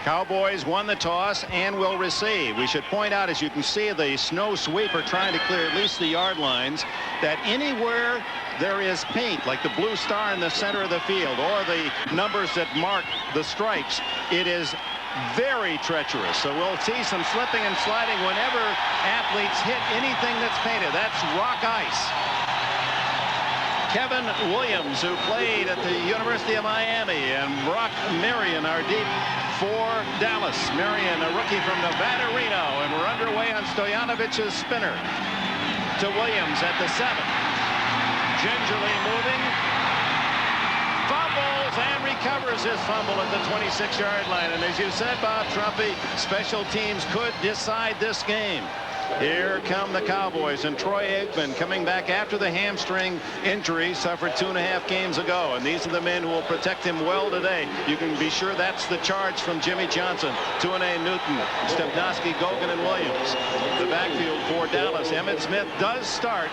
Cowboys won the toss and will receive. We should point out, as you can see, the snow sweeper trying to clear at least the yard lines, that anywhere there is paint, like the blue star in the center of the field or the numbers that mark the stripes, it is very treacherous. So we'll see some slipping and sliding whenever athletes hit anything that's painted. That's rock ice. Kevin Williams, who played at the University of Miami, and Brock Marion are deep for Dallas. Marion, a rookie from Nevada, Reno, and we're underway on Stoyanovic's spinner to Williams at the 7. Gingerly moving, fumbles and recovers his fumble at the 26-yard line. And as you said, Bob Trumpy, special teams could decide this game. Here come the Cowboys, and Troy Aikman coming back after the hamstring injury suffered 2.5 games ago, and these are the men who will protect him well today. You can be sure that's the charge from Jimmy Johnson, Tuanay Newton, Stepnoski, Gogan, and Williams. The backfield for Dallas. Emmitt Smith does start.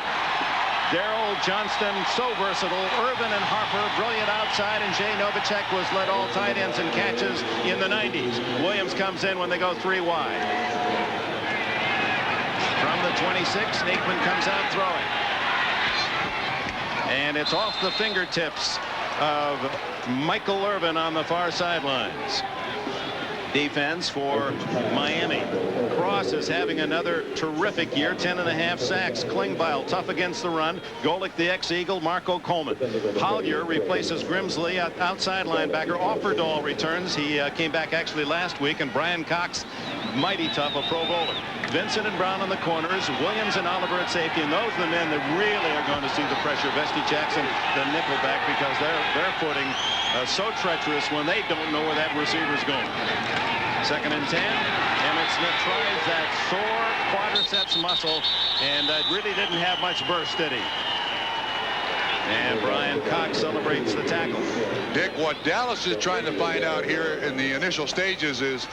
Darrell Johnston, so versatile. Irvin and Harper, brilliant outside, and Jay Novacek was led all tight ends and catches in the 90s. Williams comes in when they go 3 wide. From the 26, Aikman comes out throwing. And it's off the fingertips of Michael Irvin on the far sidelines. Defense for Miami. Cross is having another terrific year, 10.5 sacks. Klingbeil tough against the run. Golick, the ex-Eagle. Marco Coleman. Hollier replaces Grimsley, outside linebacker. Offerdahl returns. He came back actually last week. And Brian Cox, mighty tough, a Pro Bowler. Vincent and Brown on the corners. Williams and Oliver at safety. And those are the men that really are going to see the pressure. Vesti Jackson, the nickelback, because their footing so treacherous when they don't know where that receiver's going. 2nd and 10. Emmitt Smith tries that sore quadriceps muscle, and really didn't have much burst, did he? And Brian Cox celebrates the tackle. Dick, what Dallas is trying to find out here in the initial stages is,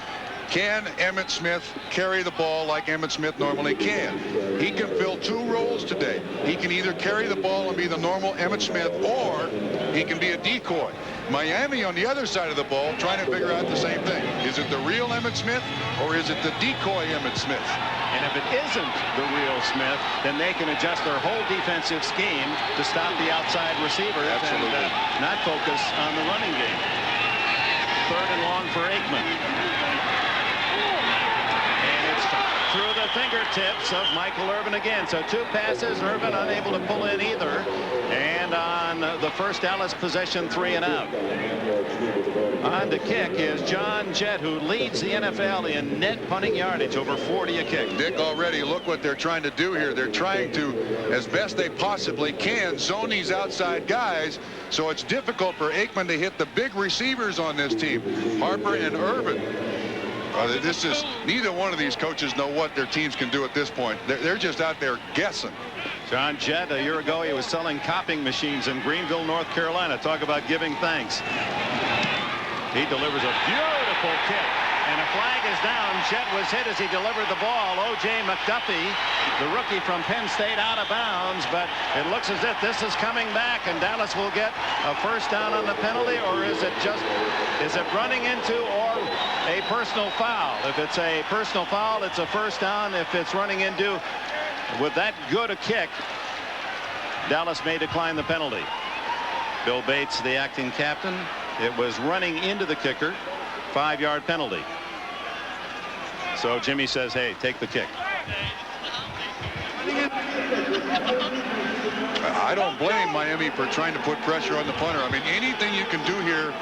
can Emmitt Smith carry the ball like Emmitt Smith normally can? He can fill 2 roles today. He can either carry the ball and be the normal Emmitt Smith, or he can be a decoy. Miami on the other side of the ball trying to figure out the same thing. Is it the real Emmitt Smith, or is it the decoy Emmitt Smith? And if it isn't the real Smith, then they can adjust their whole defensive scheme to stop the outside receivers. Absolutely. And not focus on the running game. 3rd and long for Aikman. Through the fingertips of Michael Irvin again. So 2 passes, Irvin unable to pull in either. And on the first Dallas possession, 3 and out. On to kick is John Jett, who leads the NFL in net punting yardage, over 40 a kick. Dick, already look what they're trying to do here. They're trying to, as best they possibly can, zone these outside guys. So it's difficult for Aikman to hit the big receivers on this team, Harper and Irvin. This is, neither one of these coaches know what their teams can do at this point. They're just out there guessing. John Jett, a year ago, he was selling copying machines in Greenville, North Carolina. Talk about giving thanks. He delivers a beautiful kick, and a flag is down. Jett was hit as he delivered the ball. O.J. McDuffie, the rookie from Penn State, out of bounds, but it looks as if this is coming back, and Dallas will get a first down on the penalty, or is it running into or a personal foul? If it's a personal foul, it's a first down. If it's running into with that good a kick, Dallas may decline the penalty. Bill Bates, the acting captain. It was running into the kicker. 5-yard penalty. So Jimmy says, hey, take the kick. I don't blame Miami for trying to put pressure on the punter. I mean, anything you can do here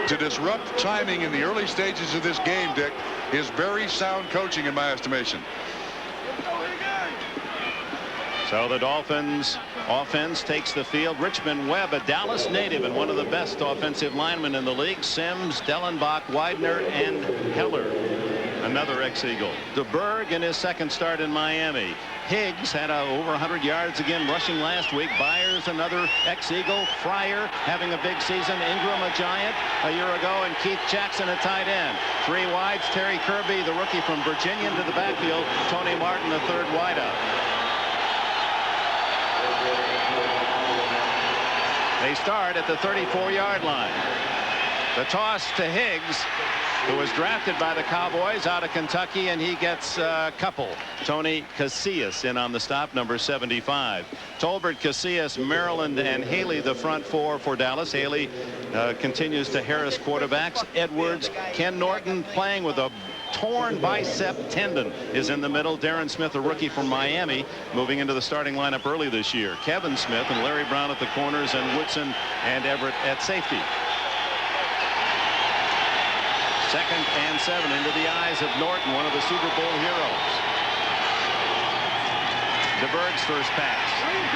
to disrupt timing in the early stages of this game, Dick, is very sound coaching in my estimation. So the Dolphins offense takes the field. Richmond Webb, a Dallas native and one of the best offensive linemen in the league. Sims, Dellenbach, Widener, and Heller, another ex-Eagle. DeBerg in his 2nd start in Miami. Higgs had over 100 yards again rushing last week. Byers, another ex-Eagle. Fryer having a big season. Ingram, a giant a year ago, and Keith Jackson, a tight end. 3 wides. Terry Kirby, the rookie from Virginia, into the backfield. Tony Martin, the 3rd wideout. They start at the 34-yard line. The toss to Higgs, who was drafted by the Cowboys out of Kentucky, and he gets a couple. Tony Casillas in on the stop, number 75. Tolbert, Casillas, Maryland, and Haley the front four for Dallas. Haley continues to harass quarterbacks. Edwards, Ken Norton playing with a torn bicep tendon is in the middle. Darren Smith, a rookie from Miami, moving into the starting lineup early this year. Kevin Smith and Larry Brown at the corners, and Woodson and Everett at safety. 2nd and 7 into the eyes of Norton, one of the Super Bowl heroes. DeBerg's first pass,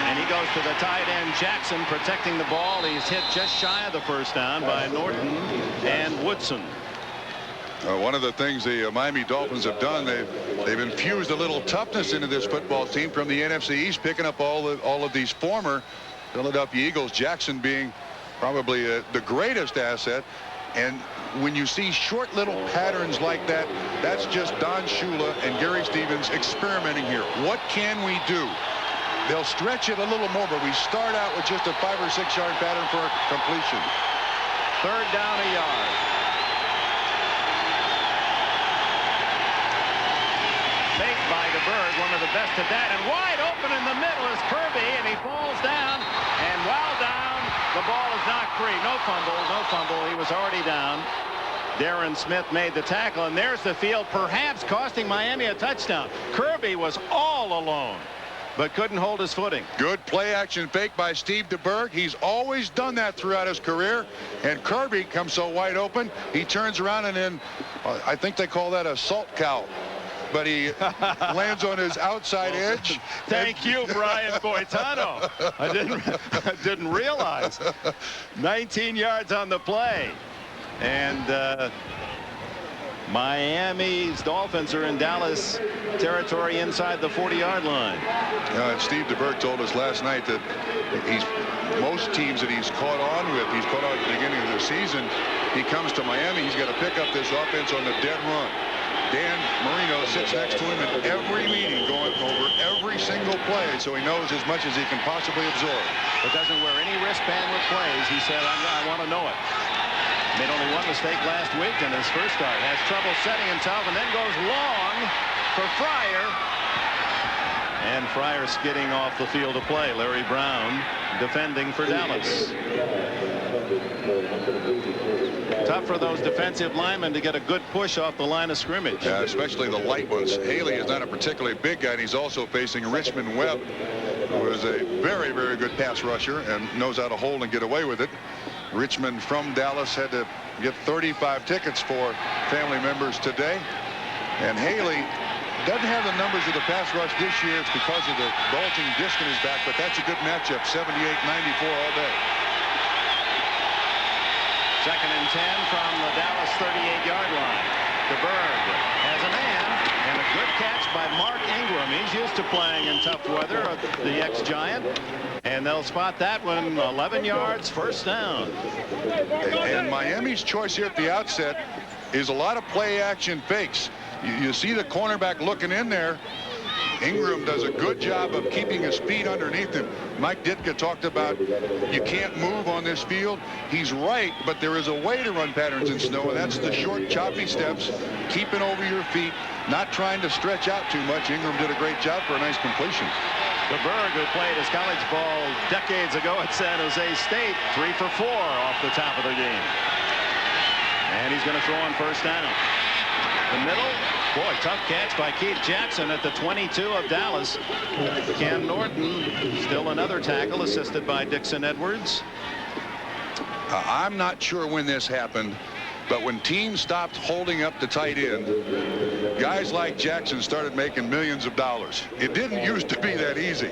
and he goes to the tight end Jackson, protecting the ball. He's hit just shy of the first down by Norton and Woodson. One of the things the Miami Dolphins have done, they've infused a little toughness into this football team from the NFC East, picking up all of these former Philadelphia Eagles, Jackson being probably the greatest asset. And when you see short little patterns like that, that's just Don Shula and Gary Stevens experimenting here. What can we do? They'll stretch it a little more, but we start out with just a 5 or 6 yard pattern for completion. 3rd down, a yard. Fake by DeBerg, one of the best at that, and wide open in the middle is Kirby, and he falls down, and while down, the ball is knocked free. No fumble. He was already down. Darren Smith made the tackle, and there's the field, perhaps costing Miami a touchdown. Kirby was all alone, but couldn't hold his footing. Good play action fake by Steve DeBerg. He's always done that throughout his career. And Kirby comes so wide open, he turns around and then I think they call that a salt cow. But he lands on his outside edge. Thank you, Brian Boitano. I didn't realize. 19 yards on the play. And Miami's Dolphins are in Dallas territory inside the 40-yard line. And Steve DeBerg told us last night that most teams that he's caught on with, he's caught on at the beginning of the season, he comes to Miami, he's got to pick up this offense on the dead run. Dan Marino sits next to him in every meeting, going over every single play, so he knows as much as he can possibly absorb. But doesn't wear any wristband with plays. He said, I want to know it. Made only one mistake last week in his first start. Has trouble setting himself, and then goes long for Fryer. And Fryer skidding off the field of play. Larry Brown defending for Dallas. Tough for those defensive linemen to get a good push off the line of scrimmage. Yeah, especially the light ones. Haley is not a particularly big guy, and he's also facing Richmond Webb, who is a very, very good pass rusher and knows how to hold and get away with it. Richmond from Dallas had to get 35 tickets for family members today. And Haley doesn't have the numbers of the pass rush this year. It's because of the bulging disc in his back, but that's a good matchup, 78-94 all day. 2nd and 10 from the Dallas 38-yard line. DeBerg has a man, and a good catch by Mark Ingram. He's used to playing in tough weather, the ex-Giant. And they'll spot that one, 11 yards, first down. And Miami's choice here at the outset is a lot of play action fakes. You see the cornerback looking in there. Ingram does a good job of keeping his feet underneath him. Mike Ditka talked about you can't move on this field. He's right, but there is a way to run patterns in snow, and that's the short, choppy steps, keeping over your feet, not trying to stretch out too much. Ingram did a great job for a nice completion. DeBerg, who played his college ball decades ago at San Jose State, 3 for 4 off the top of the game. And he's going to throw on first down. The middle. Boy, tough catch by Keith Jackson at the 22 of Dallas. Cam Norton, still another tackle, assisted by Dixon Edwards. I'm not sure when this happened, but when teams stopped holding up the tight end, guys like Jackson started making millions of dollars. It didn't used to be that easy,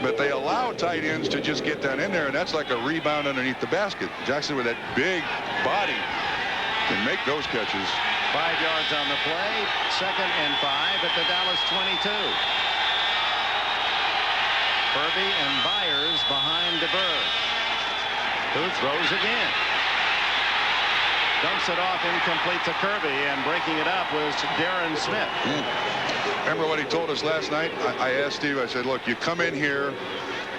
but they allow tight ends to just get down in there, and that's like a rebound underneath the basket. Jackson, with that big body, can make those catches. 5 yards on the play. 2nd and 5 at the Dallas 22. Kirby and Byers behind DeBerg, who throws again. Dumps it off incomplete to Kirby, and breaking it up was Darren Smith. Remember what he told us last night? I asked Steve, I said, look, you come in here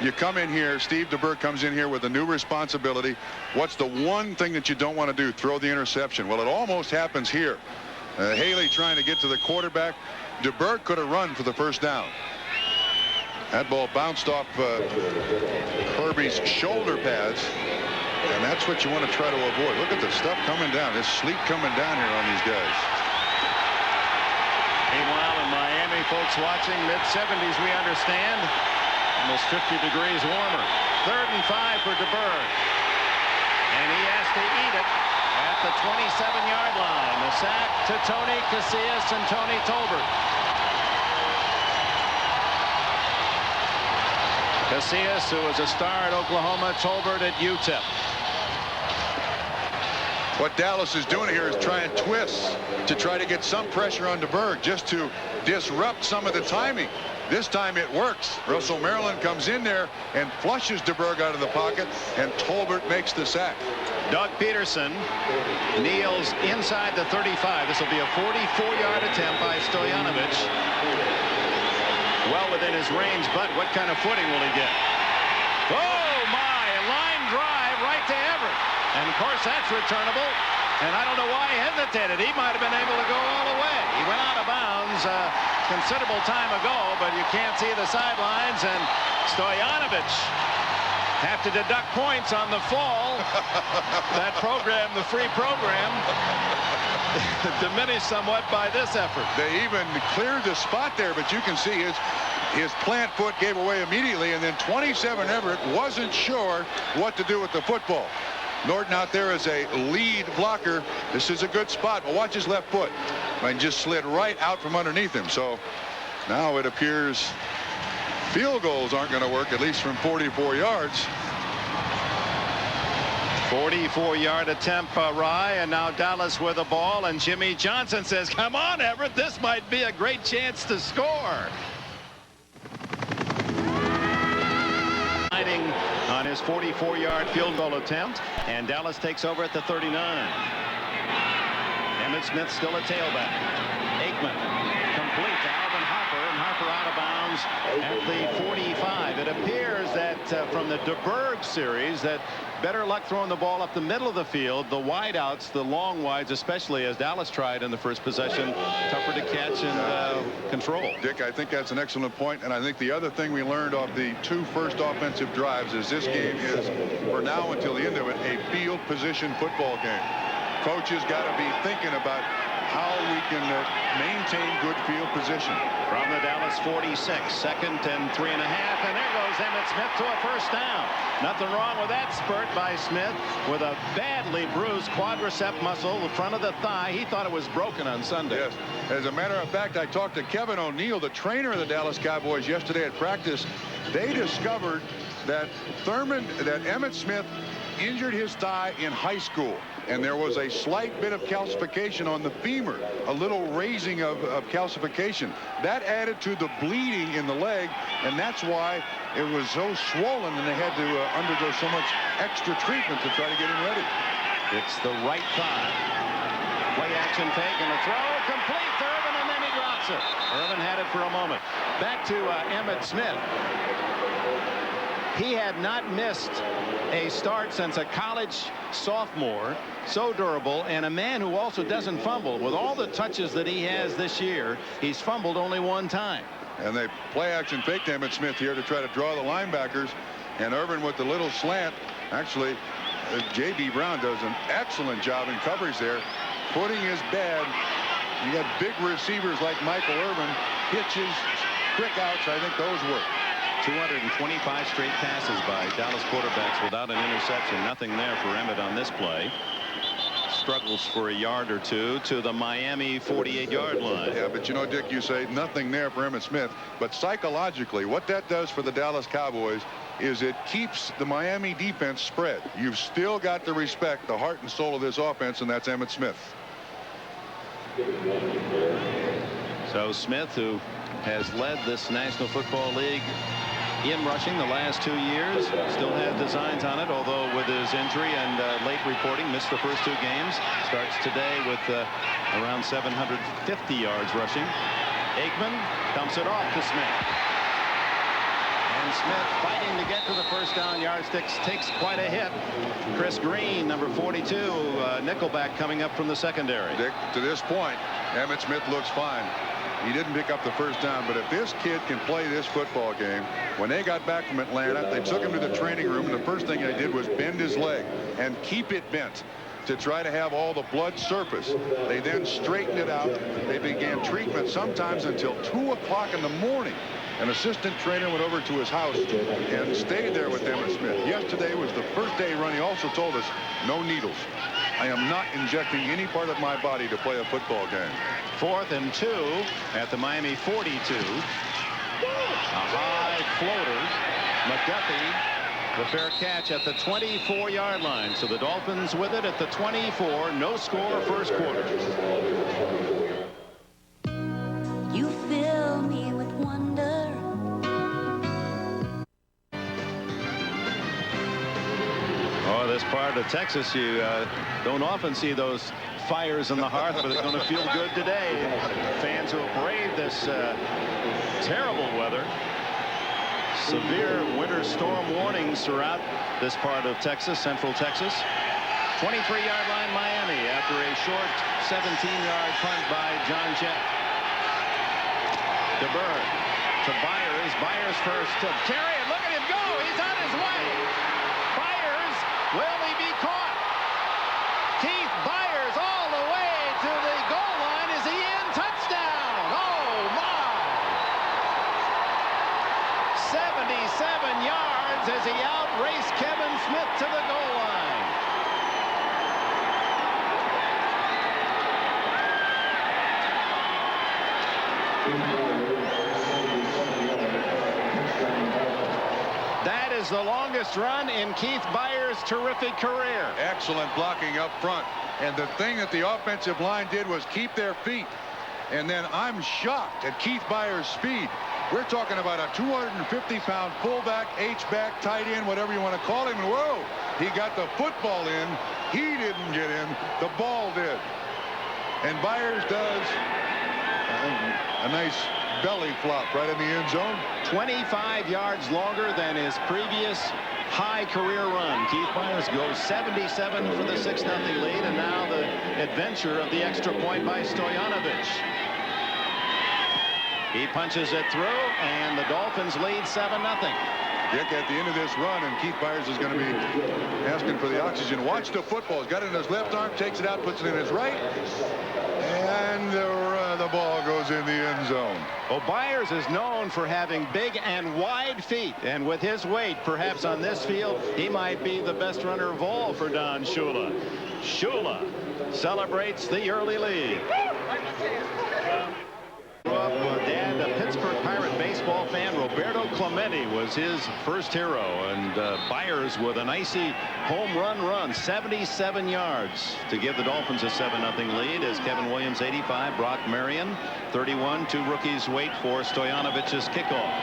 You come in here, Steve DeBerg comes in here with a new responsibility. What's the one thing that you don't want to do? Throw the interception. Well, it almost happens here. Haley trying to get to the quarterback. DeBerg could have run for the first down. That ball bounced off Herbie's shoulder pads, and that's what you want to try to avoid. Look at the stuff coming down. This sleet coming down here on these guys. Meanwhile, in Miami, folks watching, mid-70s, we understand. Almost 50 degrees warmer. 3rd and 5 for DeBerg. And he has to eat it at the 27-yard line. The sack to Tony Casillas and Tony Tolbert. Casillas, who was a star at Oklahoma, Tolbert at UTEP. What Dallas is doing here is trying twists to try to get some pressure on DeBerg, just to disrupt some of the timing. This time it works. Russell Maryland comes in there and flushes DeBerg out of the pocket, and Tolbert makes the sack. Doug Peterson kneels inside the 35. This will be a 44-yard attempt by Stoyanovich. Well within his range, but what kind of footing will he get? Oh, my! A line drive right to Everett. And, of course, that's returnable. And I don't know why he hesitated. He might have been able to go all the way. He went out of bounds a considerable time ago, but you can't see the sidelines. And Stoyanovich have to deduct points on the fall. That program, the free program, diminished somewhat by this effort. They even cleared the spot there, but you can see his plant foot gave away immediately, and then 27 Everett wasn't sure what to do with the football. Norton out there as a lead blocker. This is a good spot, but watch his left foot. And just slid right out from underneath him. So now it appears field goals aren't going to work, at least from 44 yards. 44-yard attempt by Rye, and now Dallas with the ball, and Jimmy Johnson says, come on, Everett, this might be a great chance to score. On his 44-yard field goal attempt, and Dallas takes over at the 39. Emmitt Smith still a tailback. Aikman complete to Alvin Harper, and Harper out of bounds at the 45. It appears that from the DeBerg series that better luck throwing the ball up the middle of the field. The wideouts, the long wides, especially as Dallas tried in the first possession, tougher to catch and control. Dick, I think that's an excellent point, and I think the other thing we learned off the 2 first offensive drives is this game is, for now until the end of it, a field position football game. Coaches got to be thinking about how we can maintain good field position. From the Dallas 46, 2nd and 3.5, and there goes Emmitt Smith to a first down. Nothing wrong with that spurt by Smith with a badly bruised quadricep muscle, the front of the thigh. He thought it was broken on Sunday. Yes. As a matter of fact, I talked to Kevin O'Neill, the trainer of the Dallas Cowboys, yesterday at practice. They discovered that Emmitt Smith injured his thigh in high school, and there was a slight bit of calcification on the femur, a little raising of calcification. That added to the bleeding in the leg, and that's why it was so swollen, and they had to undergo so much extra treatment to try to get him ready. It's the right thigh. Play action fake and a throw complete to Irvin, and then he drops it. Irvin had it for a moment. Back to Emmitt Smith. He had not missed a start since a college sophomore, so durable, and a man who also doesn't fumble. With all the touches that he has this year, he's fumbled only 1 time. And they play action fake to Emmitt Smith here to try to draw the linebackers, and Irvin with the little slant. Actually, J.B. Brown does an excellent job in coverage there. Footing is bad. You got big receivers like Michael Irvin, hitches, quick outs. I think those work. 225 straight passes by Dallas quarterbacks without an interception. Nothing there for Emmitt on this play. Struggles for a yard or two to the Miami 48-yard line. Yeah, but you know, Dick, you say nothing there for Emmitt Smith, but psychologically what that does for the Dallas Cowboys is it keeps the Miami defense spread. You've still got to respect the heart and soul of this offense, and that's Emmitt Smith. So Smith, who has led this National Football League in rushing the last 2 years, still has designs on it, although with his injury and late reporting, missed the first 2 games. Starts today with around 750 yards rushing. Aikman dumps it off to Smith. And Smith fighting to get to the first down yardsticks, takes quite a hit. Chris Green, number 42, nickelback, coming up from the secondary. Dick, to this point, Emmitt Smith looks fine. He didn't pick up the first down, but if this kid can play this football game, when they got back from Atlanta, they took him to the training room, and the first thing they did was bend his leg and keep it bent to try to have all the blood surface. They then straightened it out. They began treatment sometimes until 2 o'clock in the morning. An assistant trainer went over to his house and stayed there with Emmitt Smith. Yesterday was the first day run. He also told us, no needles. I am not injecting any part of my body to play a football game. 4th and 2 at the Miami 42. A high floater. McDuffie, the fair catch at the 24-yard line. So the Dolphins with it at the 24. No score, first quarter. You fill me with wonder. Oh, this part of Texas, you don't often see those fires in the hearth, but it's going to feel good today. Fans who have braved this terrible weather. Severe winter storm warnings throughout this part of Texas, central Texas. 23-yard line Miami after a short 17-yard punt by John Jett. To Bird, to Byers. Byers first to Terry, and look at him go. He's on his way. Byers, will he be caught? Keith Byers all the way to the goal line. Is he in? Touchdown! Oh my! 77 yards as he outraced Kevin Smith to the goal line. That is the longest run in Keith Byers' terrific career. Excellent blocking up front. And the thing that the offensive line did was keep their feet. And then I'm shocked at Keith Byers' speed. We're talking about a 250-pound fullback, H-back, tight end, whatever you want to call him. And whoa, he got the football in. He didn't get in. The ball did. And Byers does a nice belly flop right in the end zone. 25 yards longer than his previous high career run. Keith Byers goes 77 for the 6-0 lead, and now the adventure of the extra point by Stoyanovich. He punches it through, and the Dolphins lead 7-0. Dick, at the end of this run, and Keith Byers is going to be asking for the oxygen. Watch the football. He's got it in his left arm, takes it out, puts it in his right, and the ball goes in the end zone. Well, Byers is known for having big and wide feet, and with his weight, perhaps on this field, he might be the best runner of all for Don Shula. Shula celebrates the early lead. Grew up with Dad, a Pittsburgh Pirate baseball fan. Roberto Clemente was his first hero, and Byers with an icy home run, 77 yards to give the Dolphins a 7-0 lead as Kevin Williams 85, Brock Marion 31. Two rookies wait for Stoyanovich's kickoff.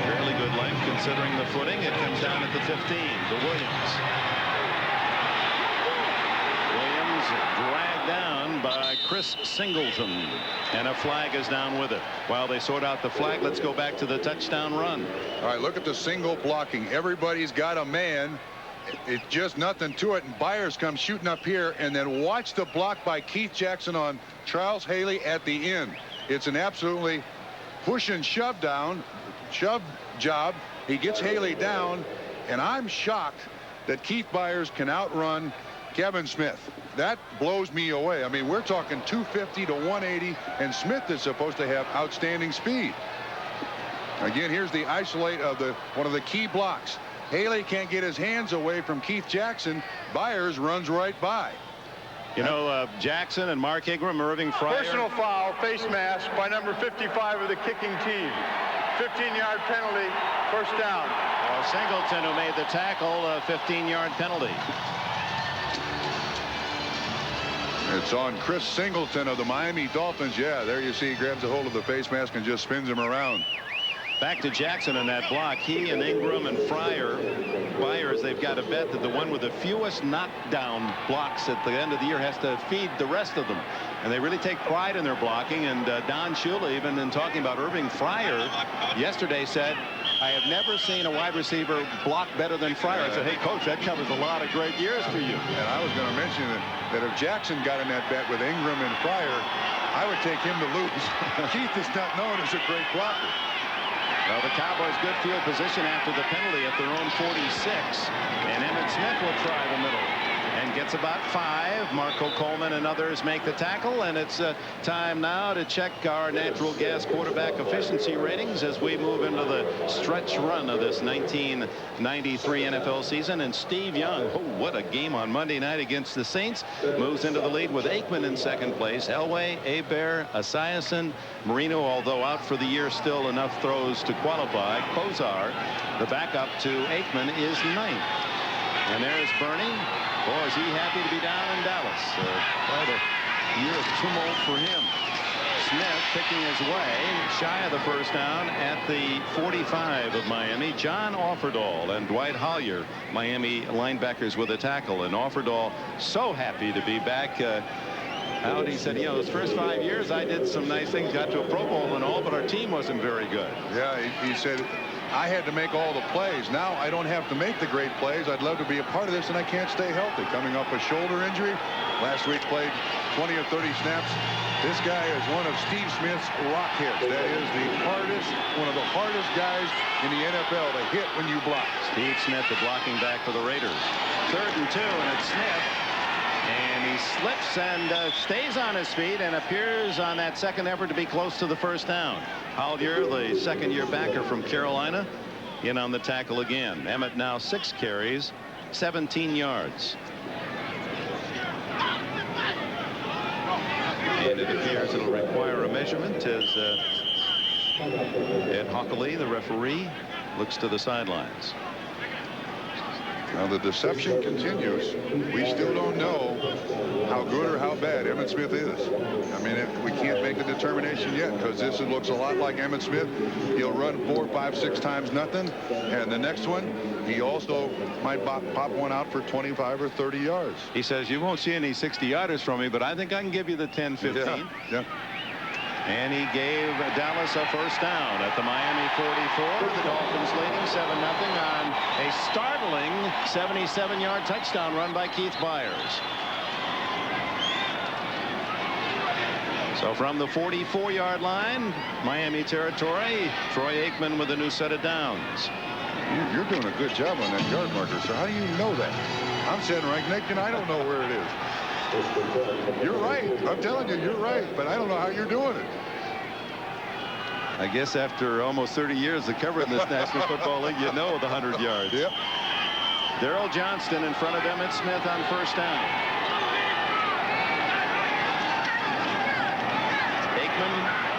Fairly good length considering the footing. It comes down at the 15 to Williams. Dragged down by Chris Singleton, and a flag is down with it. While they sort out the flag, let's go back to the touchdown run. All right, look at the single blocking. Everybody's got a man. It's just nothing to it, and Byers comes shooting up here, and then watch the block by Keith Jackson on Charles Haley at the end. It's an absolutely push and shove job. He gets Haley down, and I'm shocked that Keith Byers can outrun Kevin Smith. That blows me away. I mean, we're talking 250 to 180, and Smith is supposed to have outstanding speed. Again, here's the isolate of one of the key blocks. Haley can't get his hands away from Keith Jackson. Byers runs right by. You know, Jackson and Mark Ingram, Irving Fryer. Personal foul, face mask by number 55 of the kicking team. 15-yard penalty, first down. Singleton, who made the tackle, a 15-yard penalty. It's on Chris Singleton of the Miami Dolphins. Yeah, there you see he grabs a hold of the face mask and just spins him around. Back to Jackson in that block. He and Ingram and Fryer Byers, they've got a bet that the one with the fewest knockdown blocks at the end of the year has to feed the rest of them. And they really take pride in their blocking. And Don Shula, even in talking about Irving Fryer yesterday, said, I have never seen a wide receiver block better than Fryer. I said, hey, Coach, that covers a lot of great years for you. And I was going to mention that if Jackson got in that bet with Ingram and Fryer, I would take him to lose. Keith is not known as a great blocker. Well, the Cowboys good field position after the penalty at their own 46. And Emmitt Smith will try the middle and gets about 5. Marco Coleman and others make the tackle. And it's time now to check our natural gas quarterback efficiency ratings as we move into the stretch run of this 1993 NFL season. And Steve Young, oh, what a game on Monday night against the Saints, moves into the lead with Aikman in second place. Elway, Hebert, Esiason, Marino, although out for the year, still enough throws to qualify. Kozar, the backup to Aikman, is 9th. And there's Bernie. Boy, is he happy to be down in Dallas. Quite a year of tumult for him. Smith picking his way shy of the first down at the 45 of Miami. John Offerdahl and Dwight Hollier, Miami linebackers, with a tackle. And Offerdahl so happy to be back out. He said, you know, those first 5 years I did some nice things, got to a Pro Bowl and all, but our team wasn't very good. Yeah, he said, I had to make all the plays. Now I don't have to make the great plays. I'd love to be a part of this, and I can't stay healthy. Coming off a shoulder injury. Last week played 20 or 30 snaps. This guy is one of Steve Smith's rock hits. That is the hardest, one of the hardest guys in the NFL to hit when you block. Steve Smith, the blocking back for the Raiders. 3rd and 2, and it's Smith. And he slips and stays on his feet and appears on that second effort to be close to the first down. Hollier, the second-year backer from Carolina, in on the tackle again. Emmett now 6 carries, 17 yards. And it appears it'll require a measurement as Ed Hockley, the referee, looks to the sidelines. Now the deception continues. We still don't know how good or how bad Emmitt Smith is. I mean, we can't make the determination yet, because this looks a lot like Emmitt Smith. He'll run 4, 5, 6 times nothing, and the next one he also might pop one out for 25 or 30 yards. He says, you won't see any 60-yarders from me, but I think I can give you the 10, 15. Yeah. And he gave Dallas a first down at the Miami 44. The Dolphins leading 7-0 on a startling 77-yard touchdown run by Keith Byers. So from the 44-yard line, Miami territory, Troy Aikman with a new set of downs. You're doing a good job on that yard marker, so how do you know that? I'm sitting right next to you, and I don't know where it is. You're right. I'm telling you, you're right, but I don't know how you're doing it. I guess after almost 30 years of covering this National Football League, you know the 100 yards. Yep. Darrell Johnston in front of Emmitt Smith on first down. Aikman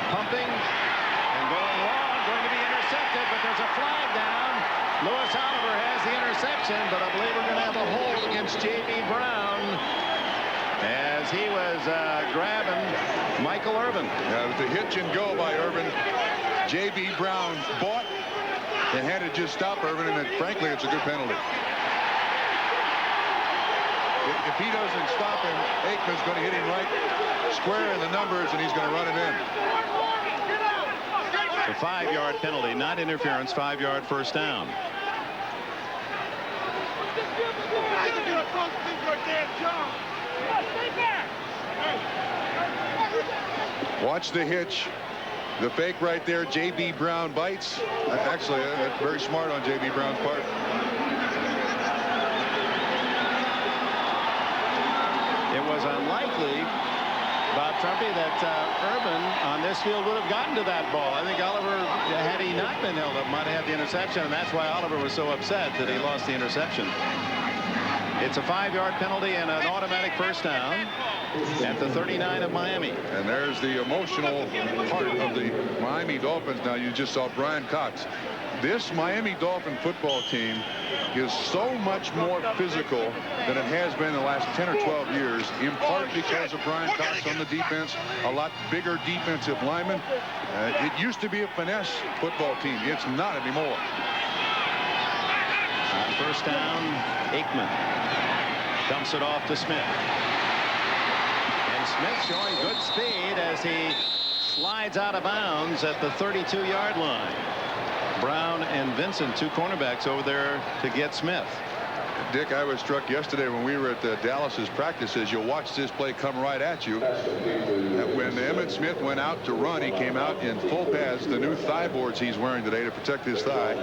pumping and going long, going to be intercepted, but there's a flag down. Lewis Oliver has the interception, but I believe we're going to have a hold against J.B. Brown, as he was grabbing Michael Irvin. Yeah, it was a hitch and go by Irvin. J.B. Brown bought and had to just stop Irvin, and frankly, it's a good penalty. If he doesn't stop him, Aikman's going to hit him right square in the numbers, and he's going to run him in. The 5-yard penalty, not interference, 5-yard first down. Watch the hitch. The fake right there. J.B. Brown bites. Actually, that's very smart on J.B. Brown's part. It was unlikely, Bob Trumpy, that Urban on this field would have gotten to that ball. I think Oliver, had he not been held up, might have had the interception, and that's why Oliver was so upset that he lost the interception. It's a 5-yard penalty and an automatic first down at the 39 of Miami. And there's the emotional part of the Miami Dolphins. Now, you just saw Brian Cox. This Miami Dolphin football team is so much more physical than it has been the last 10 or 12 years, in part because of Brian Cox on the defense, a lot bigger defensive lineman. It used to be a finesse football team. It's not anymore. On first down, Aikman dumps it off to Smith. And Smith showing good speed as he slides out of bounds at the 32-yard line. Brown and Vincent, two cornerbacks over there to get Smith. Dick, I was struck yesterday when we were at Dallas's practices. You'll watch this play come right at you. When Emmitt Smith went out to run, he came out in full pads, the new thigh boards he's wearing today to protect his thigh.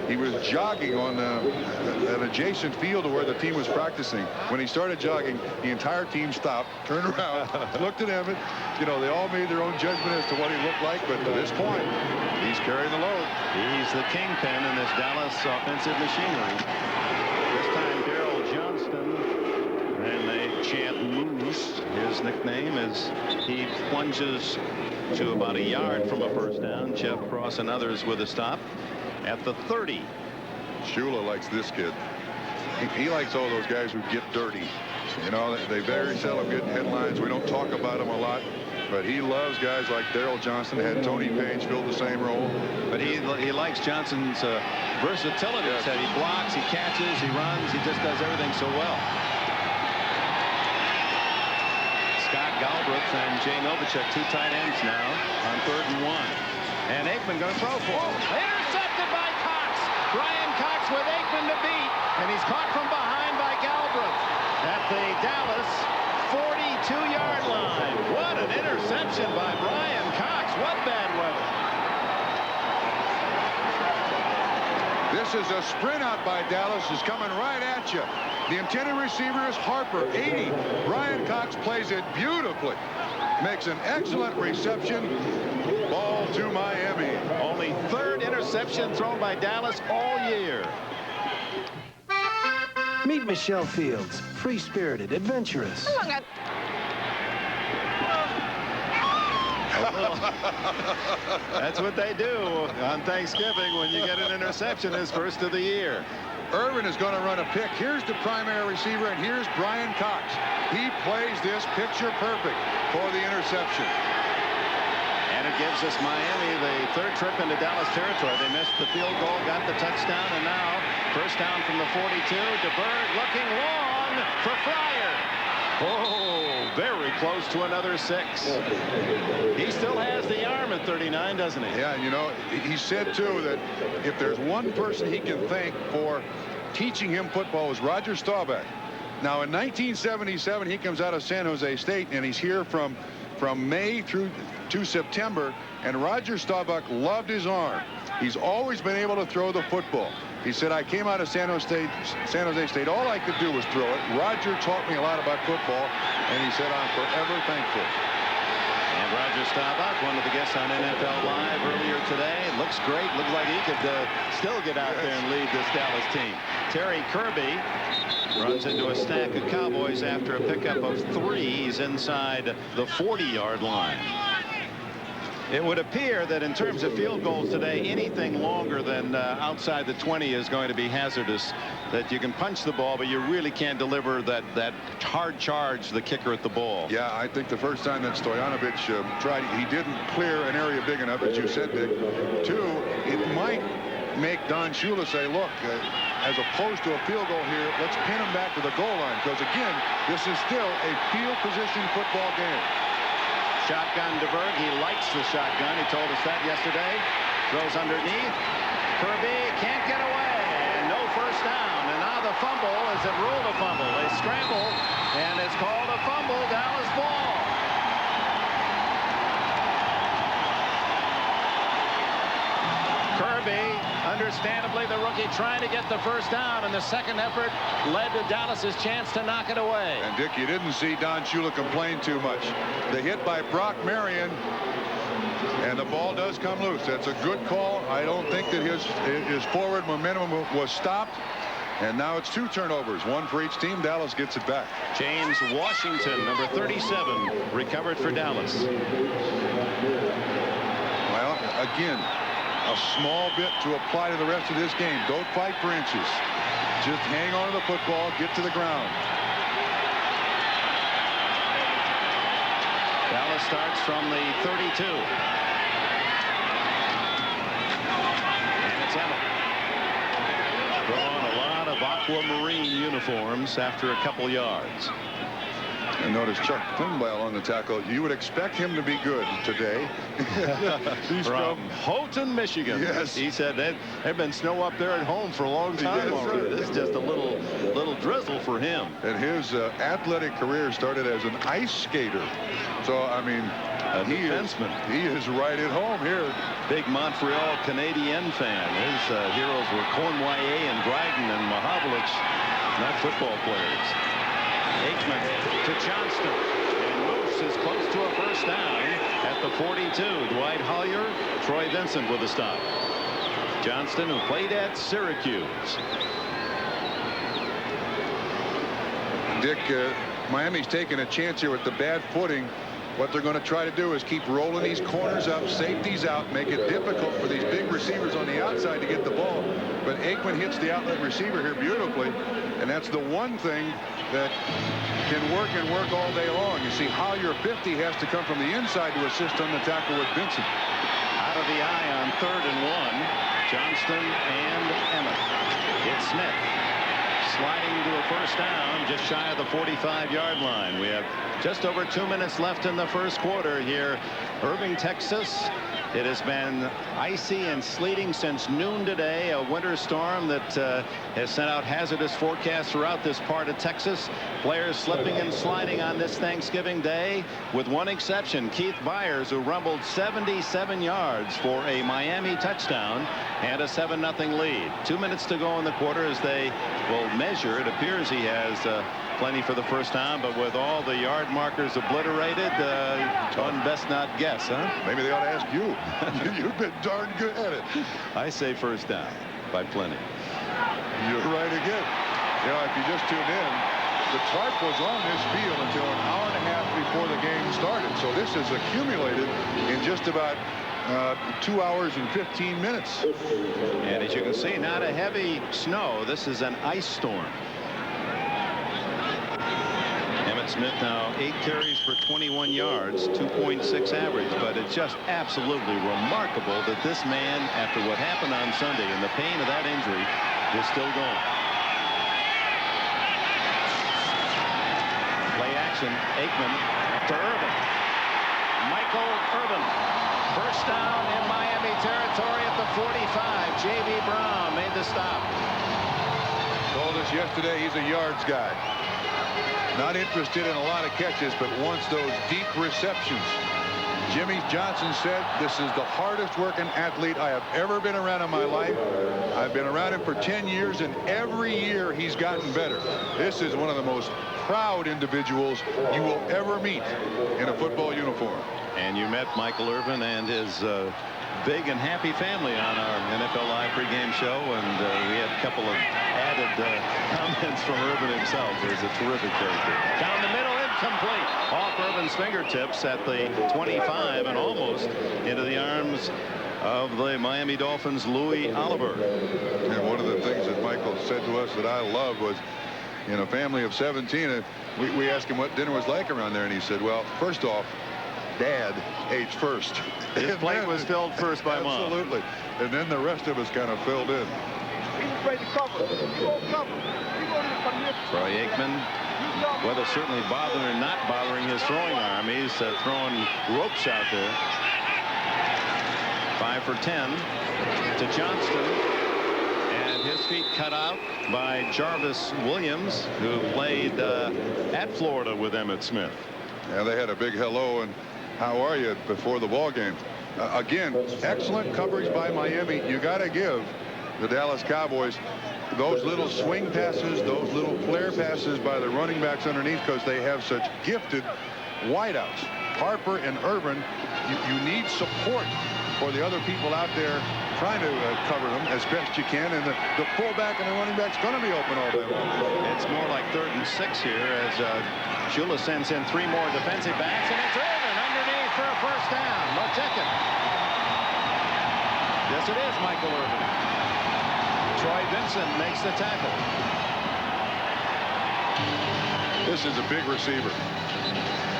He was jogging on an adjacent field to where the team was practicing. When he started jogging, the entire team stopped, turned around, looked at Emmitt. You know, they all made their own judgment as to what he looked like, but to this point, he's carrying the load. He's the kingpin in this Dallas offensive machinery. And they chant Moose, his nickname, as he plunges to about a yard from a first down. Jeff Cross and others with a stop at the 30. Shula likes this kid. He likes all those guys who get dirty. You know, they very seldom get headlines. We don't talk about them a lot. But he loves guys like Darrell Johnson. Had Tony Page fill the same role. But he likes Johnson's versatility. Yes. That he blocks, he catches, he runs, he just does everything so well. Scott Galbraith and Jay Novacek, two tight ends now on 3rd and 1. And Aikman going to throw for him. Intercepted by Cox. Brian Cox with Aikman to beat. And he's caught from behind by Galbraith at the Dallas 42-yard line. What an interception by Brian Cox. What bad weather. This is a sprint out by Dallas. Is coming right at you. The intended receiver is Harper, 80. Brian Cox plays it beautifully. Makes an excellent reception. Ball to Miami. Only 3rd interception thrown by Dallas all year. Meet Michelle Fields, free-spirited, adventurous. That's what they do on Thanksgiving when you get an interception his first of the year. Irvin is going to run a pick. Here's the primary receiver, and here's Brian Cox. He plays this picture perfect for the interception. And it gives us Miami the 3rd trip into Dallas territory. They missed the field goal, got the touchdown, and now first down from the 42. DeBerg looking long for Fryer. Oh, very close to another 6. He still has the arm at 39, doesn't he? Yeah, you know, he said, too, that if there's one person he can thank for teaching him football was Roger Staubach. Now, in 1977, he comes out of San Jose State, and he's here from May through to September, and Roger Staubach loved his arm. He's always been able to throw the football. He said, I came out of San Jose State. All I could do was throw it. Roger taught me a lot about football, and he said, I'm forever thankful. And Roger Staubach, one of the guests on NFL Live earlier today. Looks great. Looks like he could still get out there and lead this Dallas team. Terry Kirby runs into a stack of Cowboys after a pickup of 3. He's inside the 40-yard line. It would appear that in terms of field goals today, anything longer than outside the 20 is going to be hazardous. That you can punch the ball, but you really can't deliver that hard charge, the kicker at the ball. Yeah, I think the first time that Stojanovic tried, he didn't clear an area big enough, as you said, Dick. 2, it might make Don Shula say, look, as opposed to a field goal here, let's pin him back to the goal line. Because, again, this is still a field position football game. Shotgun DeBerg. He likes the shotgun. He told us that yesterday. Throws underneath. Kirby can't get away. And no first down. And now the fumble. Is it ruled a fumble? They scramble. And it's called a fumble. Dallas ball. Kirby, understandably, the rookie trying to get the first down, and the second effort led to Dallas's chance to knock it away. And, Dick, you didn't see Don Shula complain too much. The hit by Brock Marion, and the ball does come loose. That's a good call. I don't think that his forward momentum was stopped. And now it's 2 turnovers, 1 for each team. Dallas gets it back. James Washington, number 37, recovered for Dallas. Well, again, a small bit to apply to the rest of this game. Don't fight for inches. Just hang on to the football, get to the ground. Dallas starts from the 32. And it's Emmett. Throwing a lot aquamarine uniforms after a couple yards. And notice Chuck Klingbeil on the tackle. You would expect him to be good today. He's from Houghton, Michigan. Yes. He said that there'd been snow up there at home for a long time Yes, already. sir. This is just a little drizzle for him. And his athletic career started as an ice skater. So, I mean, A defenseman. He is right at home here. Big Montreal Canadian fan. His heroes were Cornwallis and Dryden and Mahavlich, not football players. Aikman to Johnston. And Moose is close to a first down at the 42. Dwight Hollier, Troy Vincent with a stop. Johnston, who played at Syracuse. Dick, Miami's taking a chance here with the bad footing. What they're going to try to do is keep rolling these corners up, safeties out, make it difficult for these big receivers on the outside to get the ball. But Aikman hits the outlet receiver here beautifully, and that's the one thing that can work and work all day long. You see, Hollier 50 has to come from the inside to assist on the tackle with Vincent. Out of the eye on 3rd and 1. Johnston and Emmett. It's Smith. Sliding to a first down just shy of the 45-yard line. We have just over 2 minutes left in the first quarter here. Irving, Texas. It has been icy and sleeting since noon today. A winter storm that has sent out hazardous forecasts throughout this part of Texas. Players slipping and sliding on this Thanksgiving Day, with one exception, Keith Byers, who rumbled 77 yards for a Miami touchdown and a 7-0 lead. 2 minutes to go in the quarter as they will measure. It appears he has plenty for the first down, but with all the yard markers obliterated, one best not guess, huh? Maybe they ought to ask you. You've been darn good at it. I say first down by plenty. You're right again. You know, if you just tuned in, the tarp was on this field until an hour and a half before the game started. So this has accumulated in just about 2 hours and 15 minutes. And as you can see, not a heavy snow. This is an ice storm. Smith now 8 carries for 21 yards, 2.6 average, but it's just absolutely remarkable that this man, after what happened on Sunday and the pain of that injury, is still going. Play action, Aikman to Irvin. Michael Irvin, first down in Miami territory at the 45. J.B. Brown made the stop. Told us yesterday he's a yards guy. Not interested in a lot of catches, but wants those deep receptions. Jimmy Johnson said, this is the hardest working athlete I have ever been around in my life. I've been around him for 10 years, and every year he's gotten better. This is one of the most proud individuals you will ever meet in a football uniform. And you met Michael Irvin and his big and happy family on our NFL Live pregame show, and we had a couple of added comments from Irvin himself. He's a terrific character. Down the middle, incomplete. Off Irvin's fingertips at the 25 and almost into the arms of the Miami Dolphins' Louis Oliver. And one of the things that Michael said to us that I love was, in a family of 17, we asked him what dinner was like around there, and he said, well, first off, Dad ate first. His plate was filled first by Mom. Absolutely. And then the rest of us kind of filled in. Troy Aikman, whether certainly bothering or not bothering his throwing arm, he's throwing ropes out there. 5 for 10 to Johnston. And his feet cut out by Jarvis Williams, who played at Florida with Emmitt Smith. Yeah, they had a big hello and how are you before the ball game. Again, excellent coverage by Miami. You got to give the Dallas Cowboys those little swing passes, those little flare passes by the running backs underneath, because they have such gifted wideouts. Harper and Irvin, you need support for the other people out there trying to cover them as best you can, and the fullback and the running back's going to be open all day long. It's more like 3rd and 6 here as Shula sends in 3 more defensive backs, and it's Irvin underneath for a first down. No ticket. Yes, it is Michael Irvin. Troy Vincent makes the tackle. This is a big receiver.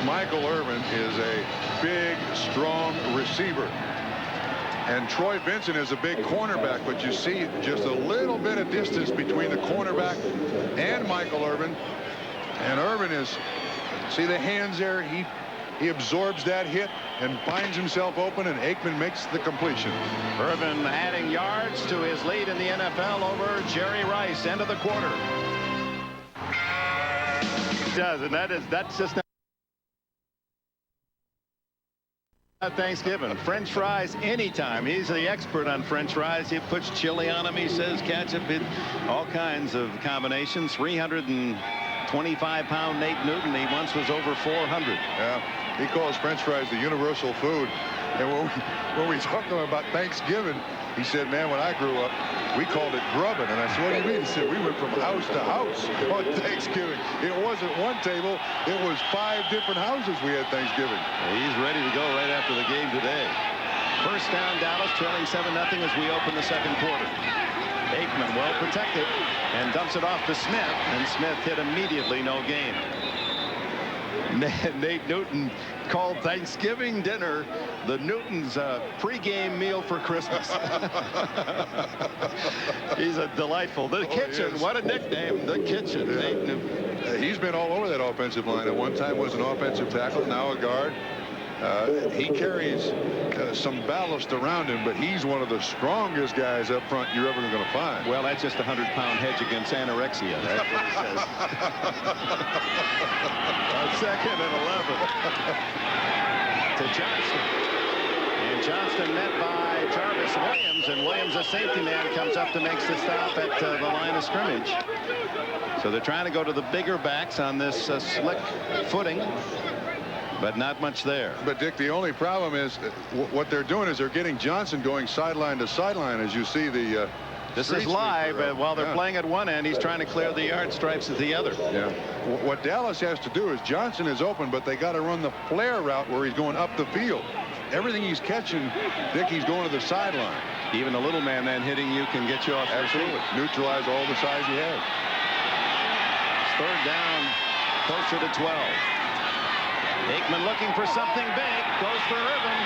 Michael Irvin is a big, strong receiver. And Troy Vincent is a big cornerback, but you see just a little bit of distance between the cornerback and Michael Irvin. And Irvin is, see the hands there, he absorbs that hit and finds himself open, and Aikman makes the completion. Irvin adding yards to his lead in the NFL over Jerry Rice. End of the quarter. He does, and that's just not Thanksgiving. French fries anytime. He's the expert on French fries. He puts chili on them, he says, ketchup, all kinds of combinations. 325-pound Nate Newton. He once was over 400. Yeah, he calls French fries the universal food. And when we talked to him about Thanksgiving, he said, man, when I grew up, we called it grubbing. And I said, what do you mean? He said, we went from house to house on Thanksgiving. It wasn't one table. It was 5 different houses we had Thanksgiving. He's ready to go right after the game today. First down, Dallas, trailing 7-0 as we open the second quarter. Aikman well protected and dumps it off to Smith, and Smith hit immediately. No gain. Nate Newton called Thanksgiving dinner the Newton's pregame meal for Christmas. He's a delightful. The Kitchen, what a nickname, the Kitchen. Yeah. Nate Newton. He's been all over that offensive line. At one time was an offensive tackle, now a guard. He carries some ballast around him, but he's one of the strongest guys up front you're ever going to find. Well, that's just a 100-pound hedge against anorexia. That's what he says. Second and 11 to Johnston. And Johnston met by Jarvis Williams, and Williams, a safety man, comes up to make the stop at the line of scrimmage. So they're trying to go to the bigger backs on this slick footing. But not much there. But Dick, the only problem is what they're doing is they're getting Johnson going sideline to sideline, as you see the this is live, while they're playing at one end, he's trying to clear the yard stripes at the other. Yeah. What Dallas has to do is Johnson is open, but they got to run the flare route where he's going up the field. Everything he's catching, Dick, he's going to the sideline. Even a little man then hitting you can get you off. Absolutely. Neutralize all the size he has. Third down, closer to 12. Aikman looking for something big, goes for Irvin.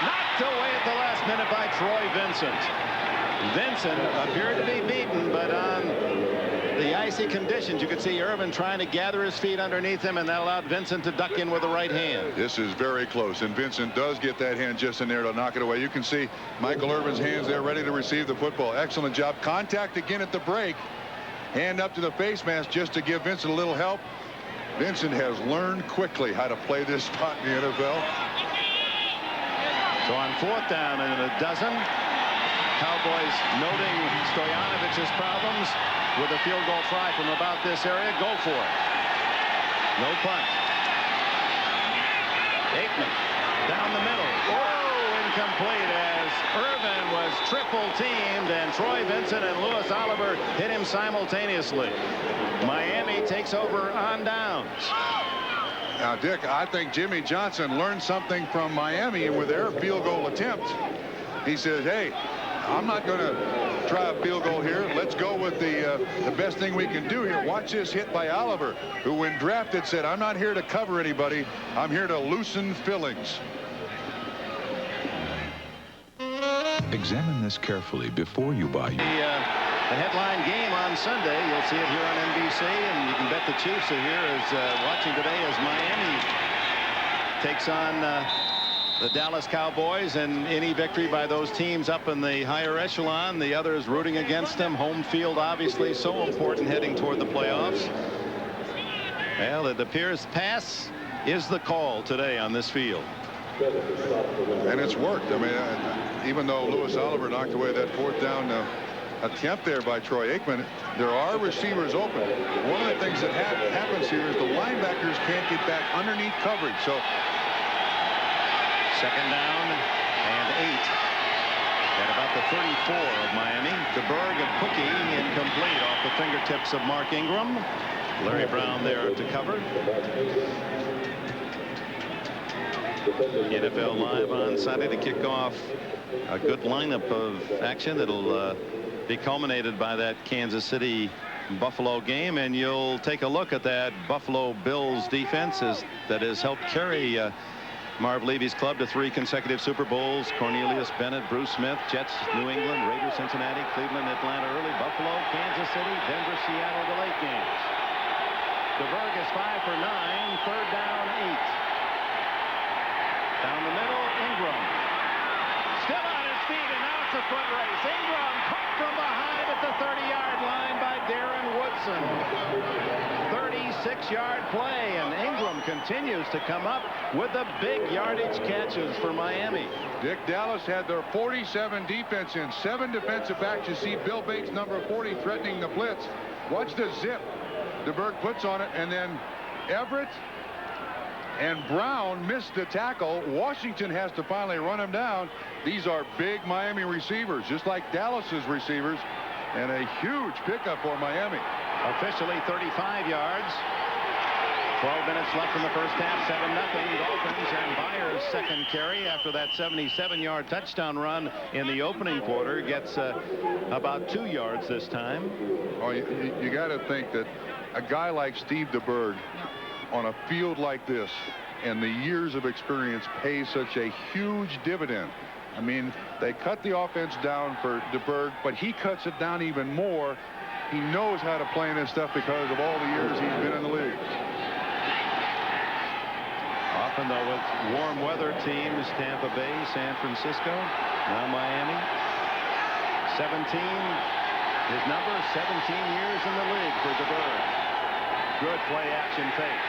Knocked away at the last minute by Troy Vincent. Vincent appeared to be beaten, but on the icy conditions, you could see Irvin trying to gather his feet underneath him, and that allowed Vincent to duck in with the right hand. This is very close, and Vincent does get that hand just in there to knock it away. You can see Michael Irvin's hands there ready to receive the football. Excellent job. Contact again at the break. Hand up to the face mask just to give Vincent a little help. Vincent has learned quickly how to play this spot in the NFL. So on fourth down and a dozen, Cowboys noting Stoyanovic's problems with a field goal try from about this area. Go for it. No punt. Aikman down the middle. Oh, incomplete as Irvin was triple teamed, and Troy Vincent and Louis Oliver hit him simultaneously. Miami takes over on downs. Now, Dick, I think Jimmy Johnson learned something from Miami with their field goal attempt. He says, hey, I'm not going to try a field goal here. Let's go with the best thing we can do here. Watch this hit by Oliver, who when drafted said, I'm not here to cover anybody. I'm here to loosen fillings. Examine this carefully before you buy. The headline game on Sunday, you'll see it here on NBC, and you can bet the Chiefs are here as watching today as Miami takes on the Dallas Cowboys, and any victory by those teams up in the higher echelon, the others rooting against them. Home field obviously so important heading toward the playoffs. Well, it appears pass is the call today on this field. And it's worked. I mean, even though Louis Oliver knocked away that fourth down attempt there by Troy Aikman, there are receivers open. One of the things that happens here is the linebackers can't get back underneath coverage. So second down and 8 at about the 34 of Miami. DeBerg and Cookie incomplete off the fingertips of Mark Ingram. Larry Brown there to cover. NFL Live on Sunday to kick off a good lineup of action that'll be culminated by that Kansas City Buffalo game, and you'll take a look at that Buffalo Bills defense that has helped carry Marv Levy's club to 3 consecutive Super Bowls. Cornelius Bennett, Bruce Smith, Jets, New England, Raiders, Cincinnati, Cleveland, Atlanta early, Buffalo, Kansas City, Denver, Seattle, the late games. DeBerg is 5 for 9, 3rd down, 8. Down the middle, Ingram. Still on his feet, and now it's a foot race. Ingram caught from behind at the 30-yard line by Darren Woodson. 36-yard play, and Ingram continues to come up with the big yardage catches for Miami. Dick Dallas had their 47 defense in. 7 defensive backs. You see Bill Bates, number 40, threatening the blitz. Watch the zip DeBerg puts on it, and then Everett and Brown missed the tackle. Washington has to finally run him down. These are big Miami receivers, just like Dallas's receivers, and a huge pickup for Miami. Officially 35 yards. 12 minutes left in the first half. 7-0 Dolphins, and Byers' second carry after that 77-yard touchdown run in the opening quarter gets about 2 yards this time. Oh, you got to think that a guy like Steve DeBerg on a field like this and the years of experience pays such a huge dividend. I mean, they cut the offense down for DeBerg, but he cuts it down even more. He knows how to play in this stuff because of all the years he's been in the league. Often, though, with warm weather teams, Tampa Bay, San Francisco, now Miami. 17, his number, 17 years in the league for DeBerg. Good play action fake.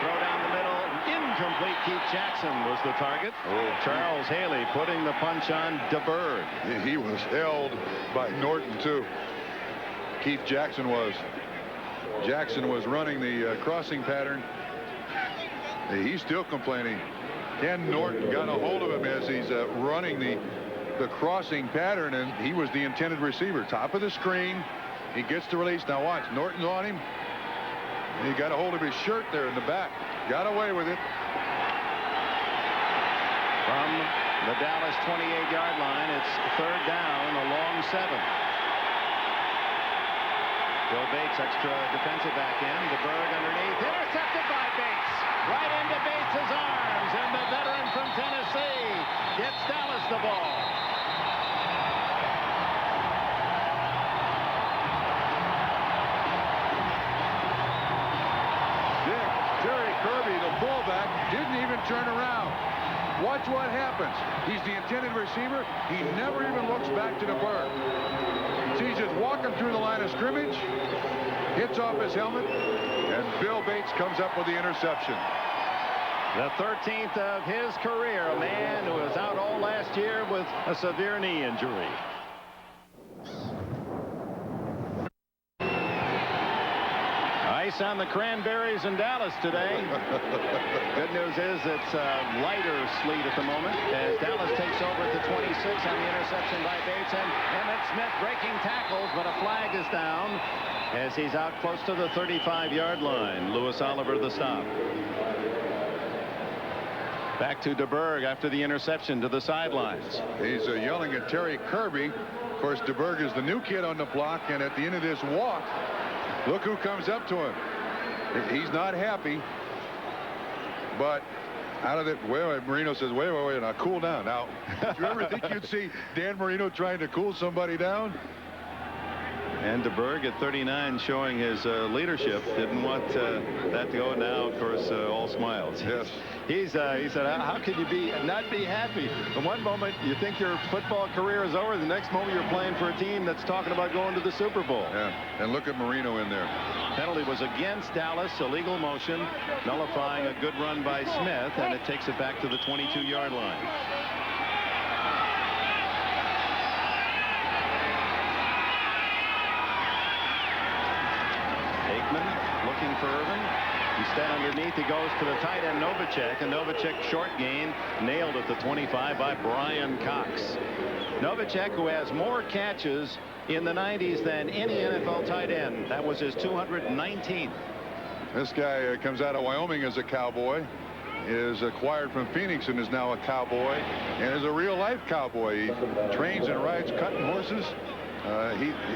Throw down the middle, incomplete. Keith Jackson was the target. Charles Haley putting the punch on DeBerg. He was held by Norton, too. Keith Jackson was. Jackson was running the crossing pattern. He's still complaining. Ken Norton got a hold of him as he's running the crossing pattern, and he was the intended receiver. Top of the screen. He gets the release. Now watch. Norton's on him. He got a hold of his shirt there in the back. Got away with it. From the Dallas 28-yard line, it's 3rd down, a long 7. Bill Bates, extra defensive back end. DeBerg underneath. Intercepted by Bates. Right into Bates' arms. And the veteran from Tennessee gets Dallas the ball. Terry Kirby, the fullback, didn't even turn around. Watch what happens. He's the intended receiver. He never even looks back to DeBerg. So he's just walking through the line of scrimmage, hits off his helmet, and Bill Bates comes up with the interception. The 13th of his career, a man who was out all last year with a severe knee injury. Ice on the cranberries in Dallas today. Good news is it's lighter sleet at the moment as Dallas takes over at the 26 on the interception by Bates, and Emmitt Smith breaking tackles, but a flag is down as he's out close to the 35-yard line. Lewis Oliver the stop. Back to DeBerg after the interception to the sidelines. He's yelling at Terry Kirby. Of course, DeBerg is the new kid on the block, and at the end of this walk, look who comes up to him. He's not happy, but out of it, Marino says, wait, now cool down. Now, did you ever think you'd see Dan Marino trying to cool somebody down? And DeBerg at 39 showing his leadership. Didn't want that to go. Now, of course, all smiles. Yes. He said, how can you not be happy? In one moment, you think your football career is over. The next moment, you're playing for a team that's talking about going to the Super Bowl. Yeah, and look at Marino in there. Penalty was against Dallas. Illegal motion, nullifying a good run by Smith, and it takes it back to the 22-yard line. Looking for Irvin. Instead, underneath, he goes to the tight end, Novacek. And Novacek, short gain, nailed at the 25 by Brian Cox. Novacek, who has more catches in the 90s than any NFL tight end. That was his 219th. This guy comes out of Wyoming as a Cowboy, is acquired from Phoenix and is now a Cowboy, and is a real-life Cowboy. He trains and rides cutting horses.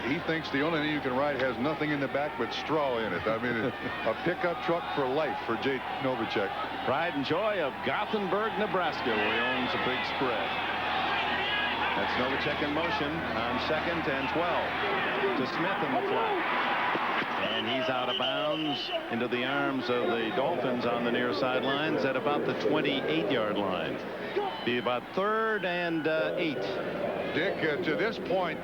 He thinks the only thing you can ride has nothing in the back but straw in it. I mean, a pickup truck for life for Jake Novacek. Pride and joy of Gothenburg, Nebraska, where he owns a big spread. That's Novacek in motion on 2nd and 12 to Smith in the flat. And he's out of bounds into the arms of the Dolphins on the near sidelines at about the 28-yard line. Be about 3rd and 8. Dick, to this point,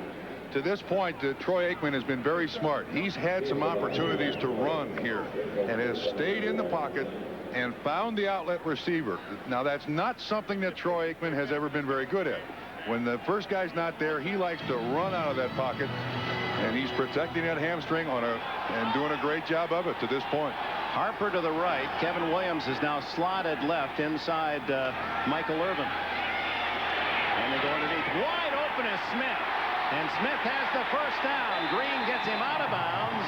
Troy Aikman has been very smart. He's had some opportunities to run here and has stayed in the pocket and found the outlet receiver. Now, that's not something that Troy Aikman has ever been very good at. When the first guy's not there, he likes to run out of that pocket, and he's protecting that hamstring and doing a great job of it to this point. Harper to the right. Kevin Williams is now slotted left inside Michael Irvin. And they go underneath. Wide open is Smith. And Smith has the first down. Green gets him out of bounds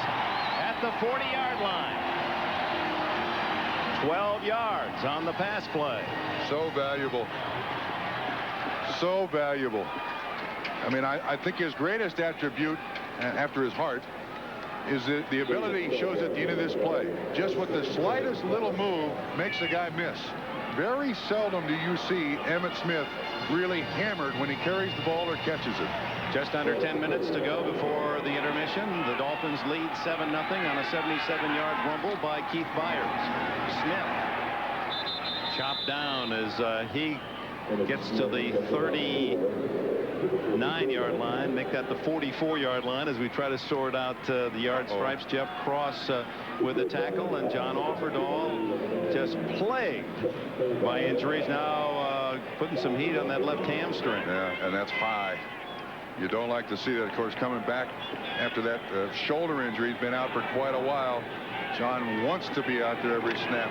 at the 40-yard line. 12 yards on the pass play. So valuable. So valuable. I mean, I think his greatest attribute after his heart is the ability he shows at the end of this play. Just with the slightest little move makes the guy miss. Very seldom do you see Emmitt Smith really hammered when he carries the ball or catches it. Just under 10 minutes to go before the intermission. The Dolphins lead 7-0 on a 77-yard rumble by Keith Byers. Smith chopped down as he gets to the 39-yard line. Make that the 44-yard line as we try to sort out the yard stripes. Jeff Cross with a tackle, and John Offerdahl just plagued by injuries. Now putting some heat on that left hamstring. Yeah, and that's high. You don't like to see that. Of course, coming back after that shoulder injury, he's been out for quite a while. John wants to be out there every snap,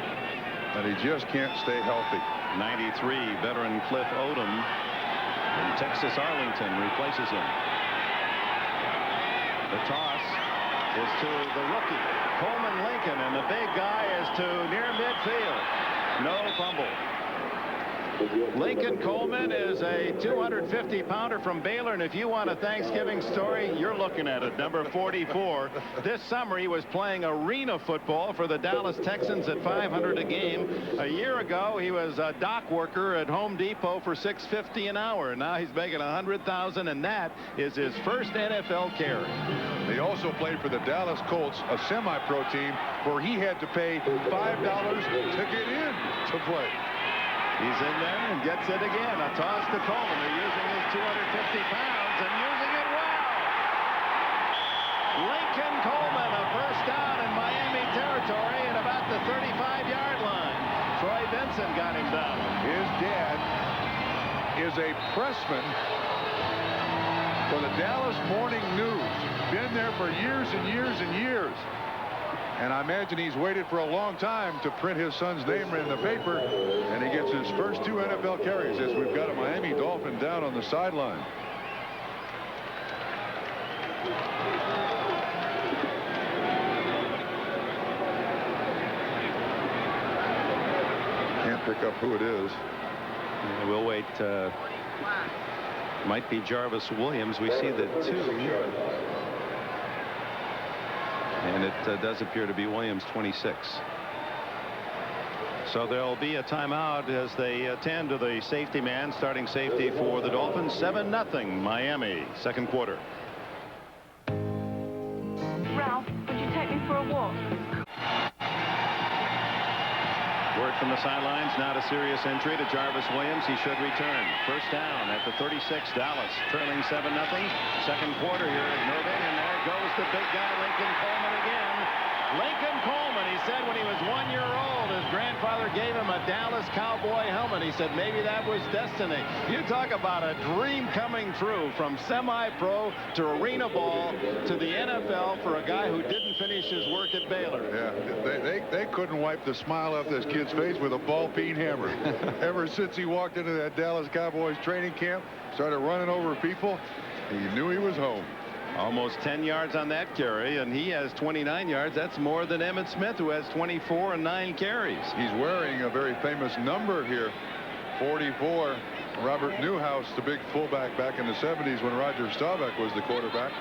but he just can't stay healthy. 93 veteran Cliff Odom in Texas Arlington replaces him. The toss is to the rookie Coleman Lincoln, and the big guy is to near midfield. No fumble. Lincoln Coleman is a 250-pounder from Baylor, and if you want a Thanksgiving story, you're looking at it. Number 44. This summer he was playing arena football for the Dallas Texans at $500 a game. A year ago he was a dock worker at Home Depot for $650 an hour. Now he's making $100,000, and that is his first NFL carry. He also played for the Dallas Colts, a semi-pro team where he had to pay $5 to get in to play. He's in there and gets it again. A toss to Coleman. They're using his 250 pounds and using it well. Lincoln Coleman, a first down in Miami territory at about the 35-yard line. Troy Benson got him down. His dad is a pressman for the Dallas Morning News. Been there for years and years and years. And I imagine he's waited for a long time to print his son's name in the paper, and he gets his first 2 NFL carries as we've got a Miami Dolphin down on the sideline. Can't pick up who it is. Yeah, we'll wait. Might be Jarvis Williams. We see the 2. And it does appear to be Williams, 26. So there'll be a timeout as they attend to the safety man, starting safety for the Dolphins. 7-0 Miami, second quarter. Ralph, would you take me for a walk? Word from the sidelines, not a serious injury to Jarvis Williams. He should return. First down at the 36, Dallas trailing 7-0. Second quarter here at Irving, and there goes the big guy, Lincoln Coleman again. Lincoln Coleman, he said when he was 1 year old, his grandfather gave him a Dallas Cowboy helmet. He said maybe that was destiny. You talk about a dream coming true, from semi-pro to arena ball to the NFL for a guy who didn't finish his work at Baylor. Yeah, they couldn't wipe the smile off this kid's face with a ball-peen hammer. Ever since he walked into that Dallas Cowboys training camp, started running over people, he knew he was home. Almost 10 yards on that carry, and he has 29 yards. That's more than Emmitt Smith, who has 24 and 9 carries. He's wearing a very famous number here, 44. Robert Newhouse, the big fullback back in the 70s when Roger Staubach was the quarterback.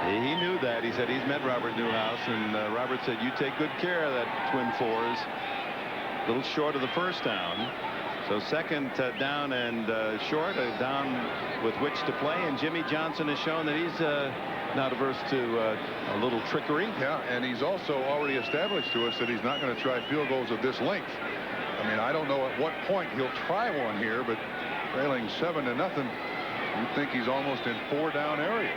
He knew that. He said he's met Robert Newhouse, and Robert said, you take good care of that twin fours. A little short of the first down. So second down and short, down with which to play. And Jimmy Johnson has shown that he's not averse to a little trickery. Yeah, and he's also already established to us that he's not going to try field goals of this length. I mean, I don't know at what point he'll try one here, but trailing 7-0, you'd think he's almost in 4-down area.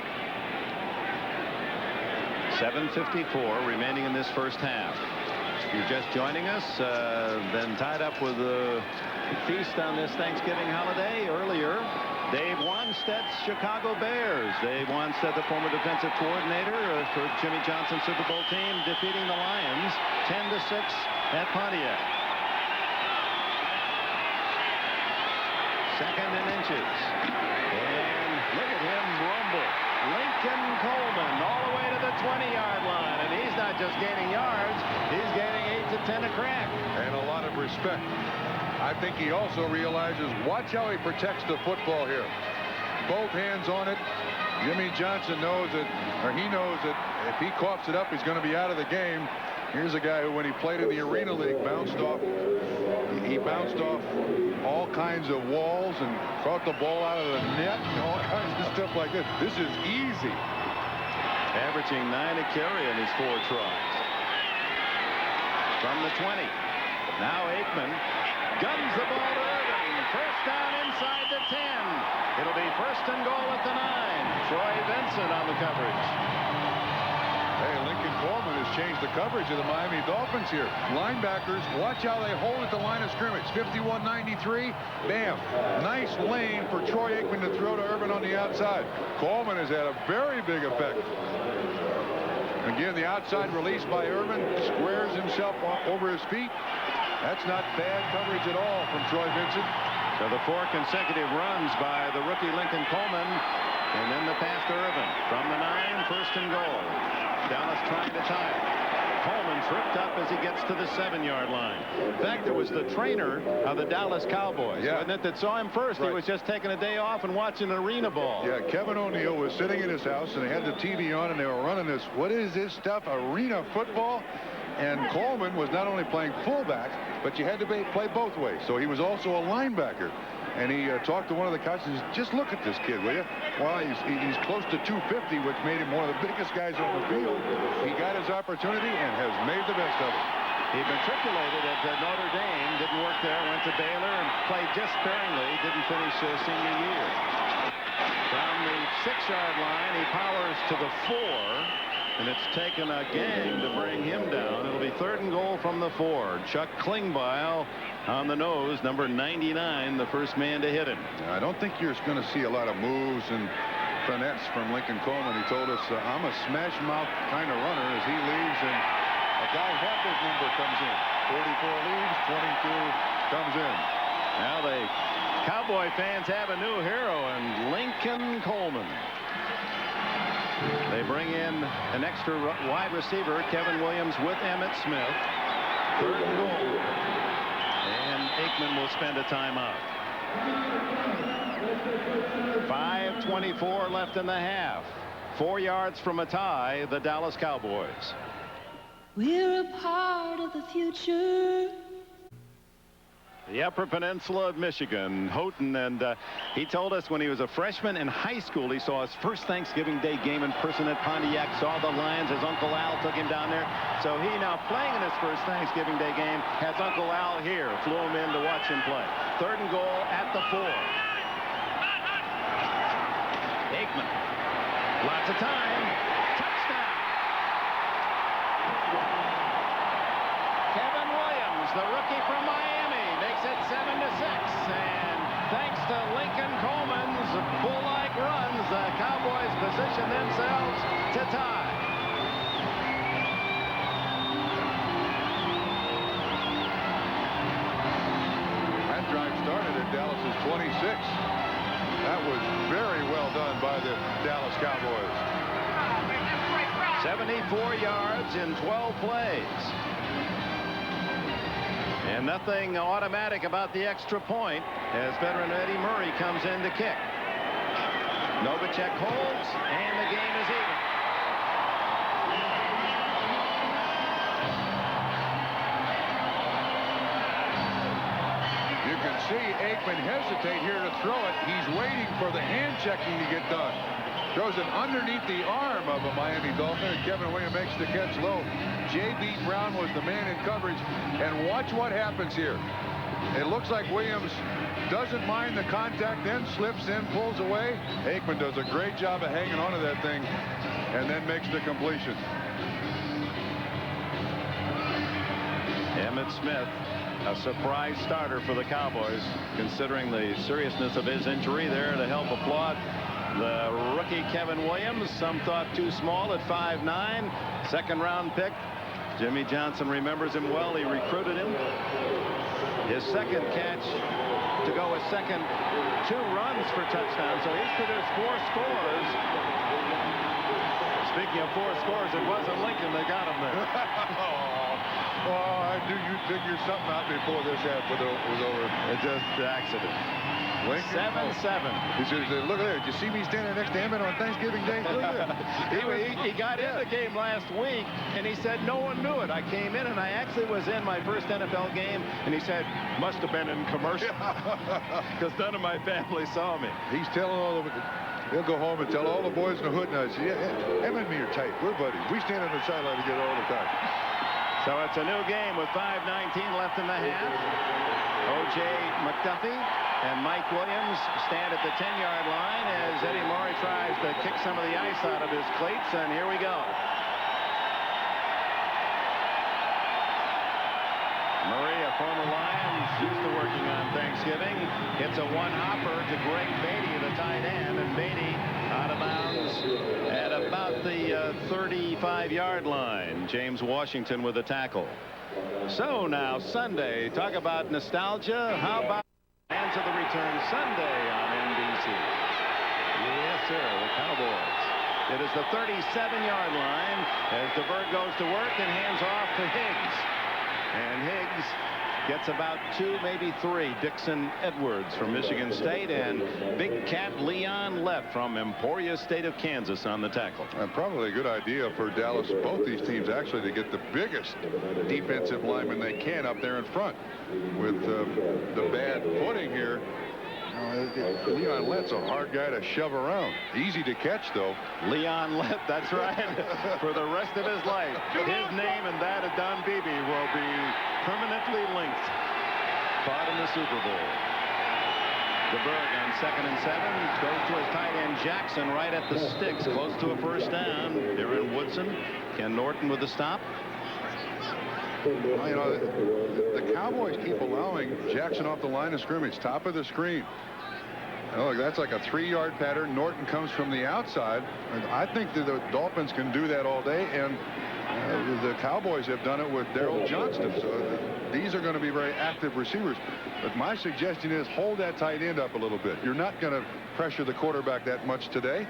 7:54 remaining in this first half. If you're just joining us, then tied up with a feast on this Thanksgiving holiday earlier. Dave Wanstedt's Chicago Bears. Dave Wanstedt, the former defensive coordinator for Jimmy Johnson's Super Bowl team, defeating the Lions 10-6 at Pontiac. Second and inches. And look at him rumble. Lincoln Coleman all the way to the 20-yard line. And he's not just gaining yards, he's gaining 8 to 10 a crack. And a lot of respect. I think he also realizes, watch how he protects the football here. Both hands on it. Jimmy Johnson knows that, or he knows that if he coughs it up, he's going to be out of the game. Here's a guy who, when he played in the Arena League, bounced off. He bounced off all kinds of walls and caught the ball out of the net and all kinds of stuff like this. This is easy. Averaging 9 a carry in his 4 tries. From the 20. Now Aikman guns the ball to Irvin. First down inside the 10. It'll be first and goal at the 9. Troy Vincent on the coverage. Hey, Lincoln Coleman has changed the coverage of the Miami Dolphins here. Linebackers, watch how they hold at the line of scrimmage. 51-93. Bam. Nice lane for Troy Aikman to throw to Irvin on the outside. Coleman has had a very big effect. Again, the outside release by Irvin squares himself over his feet. That's not bad coverage at all from Troy Vincent. So the 4 consecutive runs by the rookie Lincoln Coleman. And then the pass to Irvin. From the 9, first and goal. Dallas trying to tie it. Coleman tripped up as he gets to the 7-yard line. In fact, it was the trainer of the Dallas Cowboys, wasn't it, that saw him first. Right. He was just taking a day off and watching an arena ball. Yeah, Kevin O'Neill was sitting in his house, and they had the TV on, and they were running this, what is this stuff, arena football? And Coleman was not only playing fullback, but you had to play both ways. So he was also a linebacker. And he talked to one of the coaches. Just look at this kid, will you? Well, he's close to 250, which made him one of the biggest guys on the field. He got his opportunity and has made the best of it. He matriculated at Notre Dame, didn't work there, went to Baylor and played just sparingly, didn't finish his senior year. From the 6-yard line, he powers to the 4. And it's taken a gang to bring him down. It'll be third and goal from the 4. Chuck Klingbeil on the nose, number 99, the first man to hit him. I don't think you're going to see a lot of moves and finettes from Lincoln Coleman. He told us, I'm a smash mouth kind of runner as he leaves, and a guy half his number comes in. 44 leaves, 22 comes in. Now the Cowboy fans have a new hero in Lincoln Coleman. They bring in an extra wide receiver, Kevin Williams, with Emmitt Smith. Third and goal. And Aikman will spend a timeout. 5:24 left in the half. 4 yards from a tie, the Dallas Cowboys. We're a part of the future. The Upper Peninsula of Michigan, Houghton, and he told us when he was a freshman in high school, he saw his first Thanksgiving Day game in person at Pontiac, saw the Lions as Uncle Al took him down there. So he now playing in his first Thanksgiving Day game has Uncle Al here, flew him in to watch him play. Third and goal at the 4. Aikman, lots of time, touchdown. Kevin Williams, the rookie from Miami, makes it 7-6, and thanks to Lincoln Coleman's bull-like runs, the Cowboys position themselves to tie. That drive started at Dallas's 26. That was very well done by the Dallas Cowboys. 74 yards in 12 plays. And nothing automatic about the extra point as veteran Eddie Murray comes in to kick. Novacek holds, and the game is even. You can see Aikman hesitate here to throw it. He's waiting for the hand checking to get done. Throws it underneath the arm of a Miami Dolphin, and Kevin Williams makes the catch low. J.B. Brown was the man in coverage, and watch what happens here. It looks like Williams doesn't mind the contact, then slips in, pulls away. Aikman does a great job of hanging onto that thing and then makes the completion. Emmitt Smith, a surprise starter for the Cowboys, considering the seriousness of his injury. There to help applaud the rookie Kevin Williams. Some thought too small at 5'9", second-round pick. Jimmy Johnson remembers him well. He recruited him. His second catch to go a second, 2 runs for touchdowns. So he's produced 4 scores. Speaking of 4 scores, it wasn't Lincoln that got him there. Oh, I knew you'd figure something out before this half was over. It's just an accident. 7-7. He says, look at there. Did you see me standing next to Emmett on Thanksgiving Day? Look at that. He got in the game last week, and he said no one knew it. I came in, and I actually was in my first NFL game, and he said, must have been in commercial, because none of my family saw me. He's telling all of it. He'll go home and tell all the boys in the hood, and I say, yeah, Emmett and me are tight. We're buddies. We stand on the sideline together all the time. So it's a new game with 5:19 left in the half. O.J. McDuffie and Mike Williams stand at the 10-yard line as Eddie Murray tries to kick some of the ice out of his cleats, and here we go. Murray, a former Lion, used to working on Thanksgiving, hits a one-hopper to Greg Beatty, the tight end, and Beatty out of bounds at about the 35-yard line. James Washington with a tackle. So now Sunday, talk about nostalgia. How about fans of the return Sunday on NBC? Yes, sir, the Cowboys. It is the 37-yard line as DeVert goes to work and hands off to Higgs. And Higgs gets about 2, maybe 3. Dixon Edwards from Michigan State and Big Cat Leon Lett from Emporia State of Kansas on the tackle. And probably a good idea for Dallas, both these teams actually, to get the biggest defensive lineman they can up there in front. With the bad footing here, Leon Lett's a hard guy to shove around. Easy to catch, though. Leon Lett, that's right. For the rest of his life, his name and that of Don Beebe will be permanently linked. Caught in the Super Bowl. DeBerg on 2nd and 7 goes to his tight end Jackson right at the sticks, close to a first down. Darren Woodson, Ken Norton with the stop. Well, you know, the Cowboys keep allowing Jackson off the line of scrimmage, top of the screen. Oh, that's like a 3-yard pattern. Norton comes from the outside. And I think that the Dolphins can do that all day, and the Cowboys have done it with Darrell Johnston. So these are going to be very active receivers. But my suggestion is hold that tight end up a little bit. You're not going to pressure the quarterback that much today.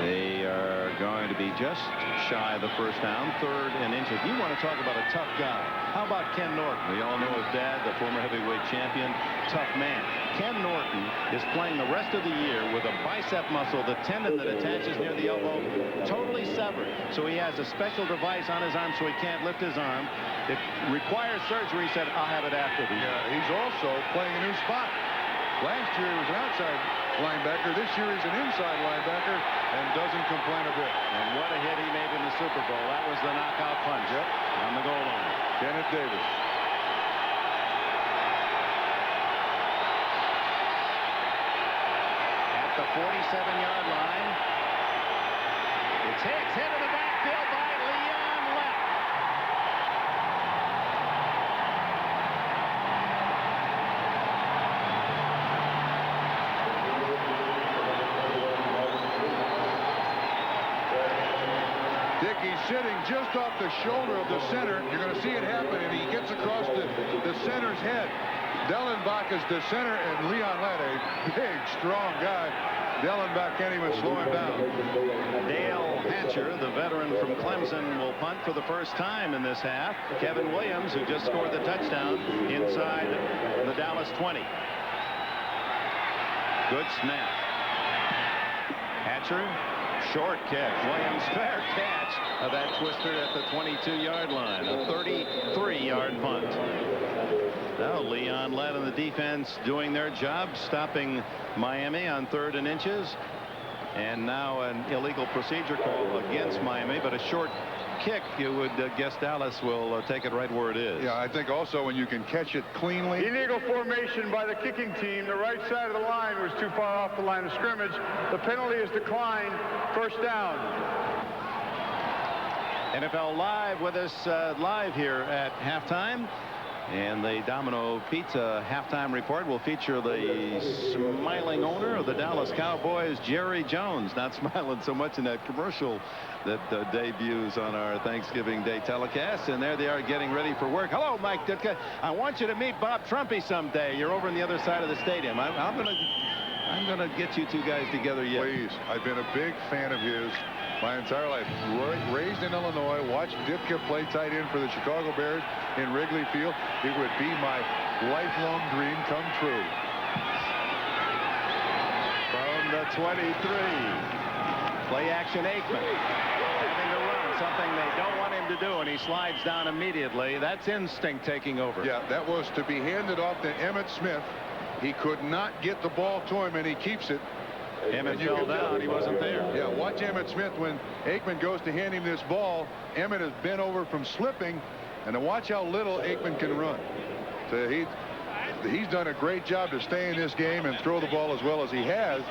They are going to be just shy of the first down, 3rd and inches. You want to talk about a tough guy. How about Ken Norton? We all know his dad, the former heavyweight champion, tough man. Ken Norton is playing the rest of the year with a bicep muscle, the tendon that attaches near the elbow, totally severed. So he has a special device on his arm so he can't lift his arm. It requires surgery. He said, I'll have it after the year. Yeah, he's also playing a new spot. Last year he was an outside linebacker. This year he's an inside linebacker and doesn't complain a bit. And what a hit he made in the Super Bowl. That was the knockout punch on the goal line. Kenneth Davis. At the 47-yard line. It's Hicks hit in the backfield by Leon Lett. He's sitting just off the shoulder of the center. You're going to see it happen, and he gets across the center's head. Dellenbach is the center, and Leon Lett, a big, strong guy. Dellenbach can't even slow him down. Dale Hatch Hatcher, the veteran from Clemson, will punt for the first time in this half. Kevin Williams, who just scored the touchdown, inside the Dallas 20. Good snap. Hatcher, short kick. Williams, fair catch of that twister at the 22-yard line. A 33-yard punt. Now Leon Lett and the defense doing their job, stopping Miami on 3rd and inches. And now an illegal procedure call against Miami, but a short kick. You would guess Dallas will take it right where it is. Yeah, I think also when you can catch it cleanly. Illegal formation by the kicking team. The right side of the line was too far off the line of scrimmage. The penalty is declined. First down. NFL Live with us live here at halftime. And the Domino Pizza halftime report will feature the smiling owner of the Dallas Cowboys, Jerry Jones. Not smiling so much in that commercial that debuts on our Thanksgiving Day telecast. And there they are getting ready for work. Hello, Mike Ditka. I want you to meet Bob Trumpy someday. You're over on the other side of the stadium. I'm gonna get you two guys together yet. Please. I've been a big fan of his my entire life. Raised in Illinois, watched Ditka play tight end for the Chicago Bears in Wrigley Field. It would be my lifelong dream come true. From the 23. Play action Aikman. Having to run, something they don't want him to do, and he slides down immediately. That's instinct taking over. Yeah, that was to be handed off to Emmitt Smith. He could not get the ball to him, and he keeps it. Emmitt fell down. He wasn't there. Yeah, watch Emmitt Smith when Aikman goes to hand him this ball. Emmitt has bent over from slipping, and watch how little Aikman can run. So he's done a great job to stay in this game and throw the ball as well as he has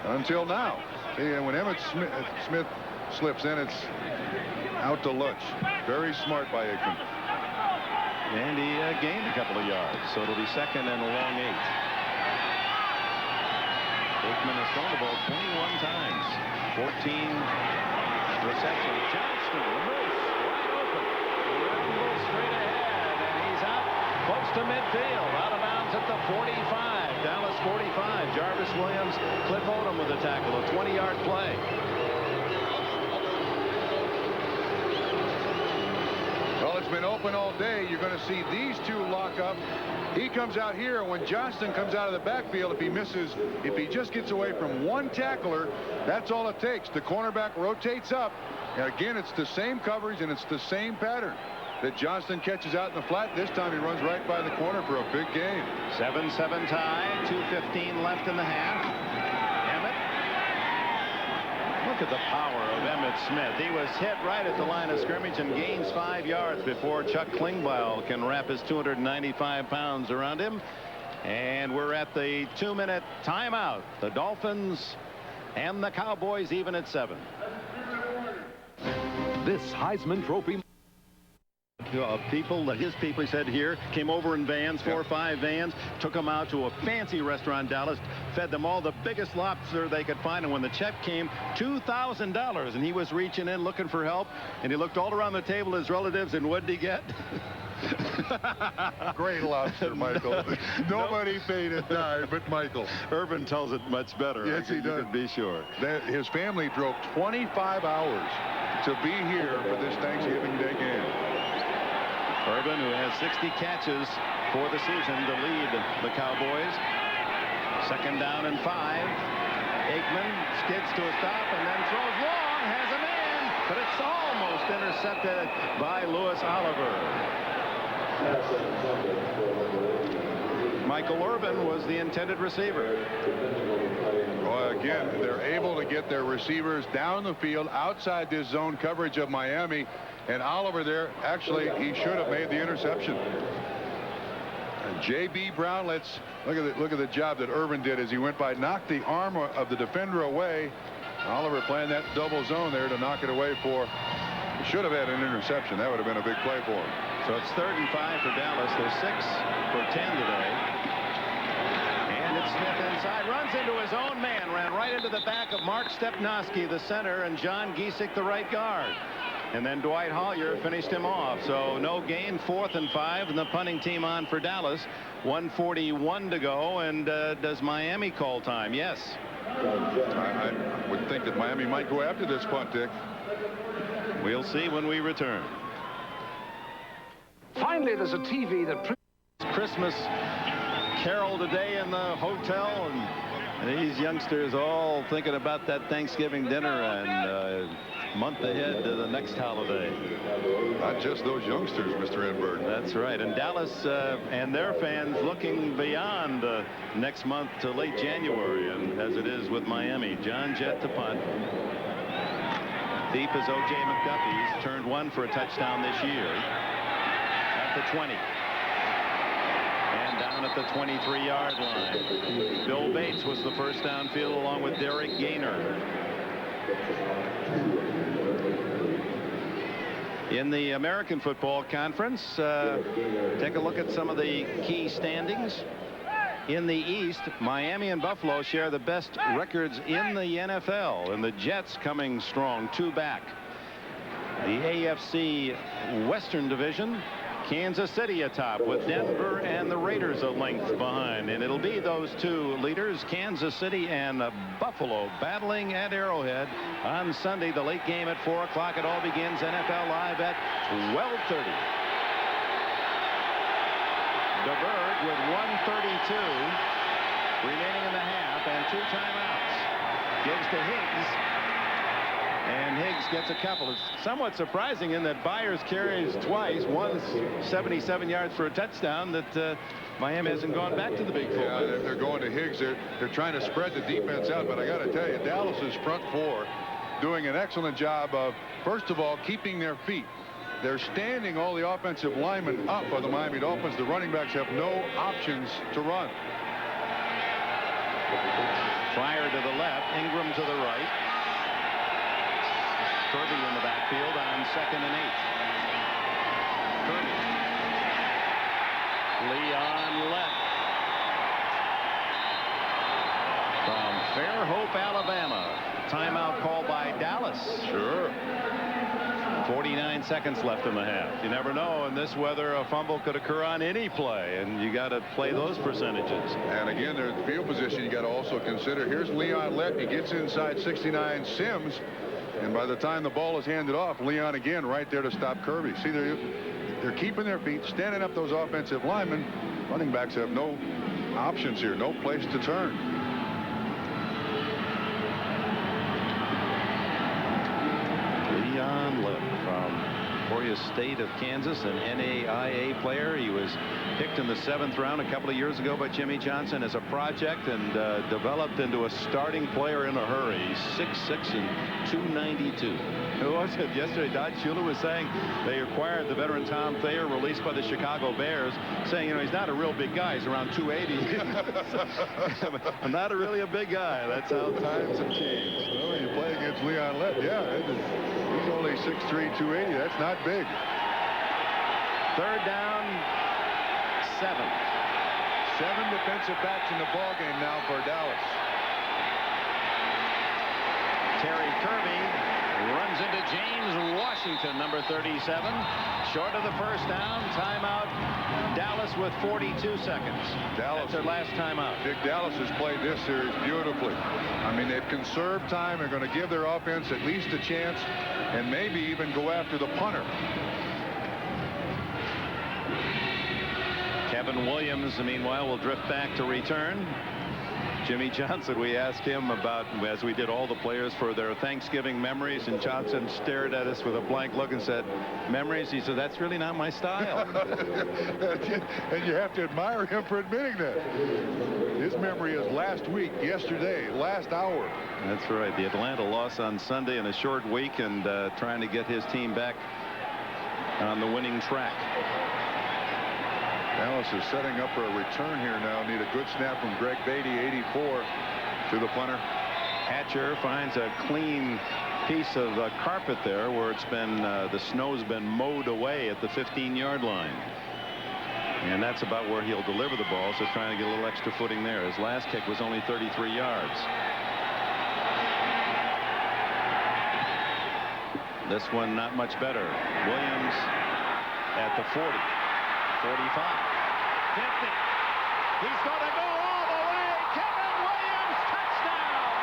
until now. And when Emmitt Smith slips in, it's out to lunch. Very smart by Aikman. And he gained a couple of yards, so it'll be 2nd and a long 8. Aikman has thrown the ball 21 times. 14 receptions. Johnston, the moose, wide open. Rumbles straight ahead, and he's out close to midfield. Out of bounds at the 45. Dallas 45. Jarvis Williams, Cliff Odom with a tackle. A 20-yard play. Well, it's been open all day. You're going to see these two lock up. He comes out here, and when Johnston comes out of the backfield, if he just gets away from one tackler, that's all it takes. The cornerback rotates up, and again, it's the same coverage, and it's the same pattern that Johnston catches out in the flat. This time he runs right by the corner for a big gain. 7-7 tie, 2:15 left in the half. Emmitt. Look at the power of Emmitt Smith. He was hit right at the line of scrimmage and gains 5 yards before Chuck Klingbeil can wrap his 295 pounds around him. And we're at the 2-minute timeout. The Dolphins and the Cowboys even at 7. This Heisman Trophy. His people, he said here, came over in vans, 4 or 5 vans, took them out to a fancy restaurant in Dallas, fed them all the biggest lobster they could find, and when the check came, $2,000, and he was reaching in looking for help, and he looked all around the table, his relatives, and what did he get? Great lobster, Michael. Nobody paid a dime but Michael. Urban tells it much better. Yes, he does. You can be sure. His family drove 25 hours to be here for this Thanksgiving Day game. Urban, who has 60 catches for the season to lead the Cowboys. 2nd down and 5. Aikman skids to a stop and then throws long, has a man, but it's almost intercepted by Louis Oliver. Michael Irvin was the intended receiver. Well, again, they're able to get their receivers down the field outside this zone coverage of Miami. And Oliver there, actually, he should have made the interception. And J.B. Brown, let's look at the job that Irvin did as he went by, knocked the arm of the defender away. Oliver playing that double zone there to knock it away for. He should have had an interception. That would have been a big play for him. So it's 3rd and 5 for Dallas. They're 6 for 10 today. And it's Smith inside, runs into his own man, ran right into the back of Mark Stepnoski, the center, and John Giesick, the right guard. And then Dwight Hollier finished him off. So no gain, 4th and 5, and the punting team on for Dallas. 1:41 to go. And does Miami call time? Yes. I would think that Miami might go after this punt, Dick. We'll see when we return. Finally, there's a TV that... Christmas carol today in the hotel, and these youngsters all thinking about that Thanksgiving dinner and month ahead to the next holiday. Not just those youngsters, Mr. Enberg. That's right. And Dallas and their fans looking beyond next month to late January, and as it is with Miami. John Jett to punt. Deep is O.J. McDuffie. He's turned one for a touchdown this year. At the 20. And down at the 23-yard line. Bill Bates was the first downfield along with Derek Gaynor. In the American Football Conference, take a look at some of the key standings. In the East, Miami and Buffalo share the best records in the NFL, and the Jets coming strong, 2 back. The AFC Western Division, Kansas City atop with Denver and the Raiders a length behind, and it'll be those two leaders, Kansas City and Buffalo, battling at Arrowhead on Sunday. The late game at 4 o'clock. It all begins NFL Live at 12:30. DeBerg with 1:32 remaining in the half and 2 timeouts. Gives to Higgs, and Higgs gets a couple. It's somewhat surprising in that Byers carries twice. One's 77 yards for a touchdown, that Miami hasn't gone back to the big fullback. Yeah, they're going to Higgs. They're trying to spread the defense out, but I got to tell you, Dallas's front four doing an excellent job of, first of all, keeping their feet. They're standing all the offensive linemen up by the Miami Dolphins. The running backs have no options to run. Fryer to the left, Ingram to the right. Kirby in the backfield on 2nd and 8. Kirby. Leon Lett from Fairhope, Alabama. Timeout called by Dallas. Sure. 49 seconds left in the half. You never know. In this weather, a fumble could occur on any play, and you got to play those percentages. And again, there's field position you got to also consider. Here's Leon Lett. He gets inside 69 Sims, and by the time the ball is handed off, Leon again right there to stop Kirby. See, they're keeping their feet, standing up those offensive linemen. Running backs have no options here, no place to turn. Leon Lett from Emporia State of Kansas, an NAIA player. He was picked in the 7th round a couple of years ago by Jimmy Johnson as a project, and developed into a starting player in a hurry. He's 6'6" and 292. Who was it yesterday? Don Shula was saying they acquired the veteran Tom Thayer, released by the Chicago Bears, saying, you know, he's not a real big guy. He's around 280. I'm not really a big guy. That's how times have changed. Well, when you play against Leon Lett, yeah, he's only 6'3", 280. That's not big. 3rd down, 7. 7 defensive backs in the ballgame now for Dallas. Terry Kirby runs into James Washington, number 37. Short of the first down. Timeout. Dallas with 42 seconds. That's their last timeout. Dick, Dallas has played this series beautifully. I mean, they've conserved time. They're going to give their offense at least a chance and maybe even go after the punter. Kevin Williams, meanwhile, will drift back to return. Jimmy Johnson, we asked him about, as we did all the players, for their Thanksgiving memories, and Johnson stared at us with a blank look and said, memories? He said, that's really not my style. And you have to admire him for admitting that. His memory is last week, yesterday, last hour. That's right. The Atlanta loss on Sunday in a short week, and trying to get his team back on the winning track. Dallas is setting up for a return here now. Need a good snap from Greg Beatty, 84, to the punter. Hatcher finds a clean piece of carpet there where it's been, the snow's been mowed away at the 15-yard line. And that's about where he'll deliver the ball, so trying to get a little extra footing there. His last kick was only 33 yards. This one not much better. Williams at the 40. 45. 50. He's going to go all the way. Kevin Williams, touchdown.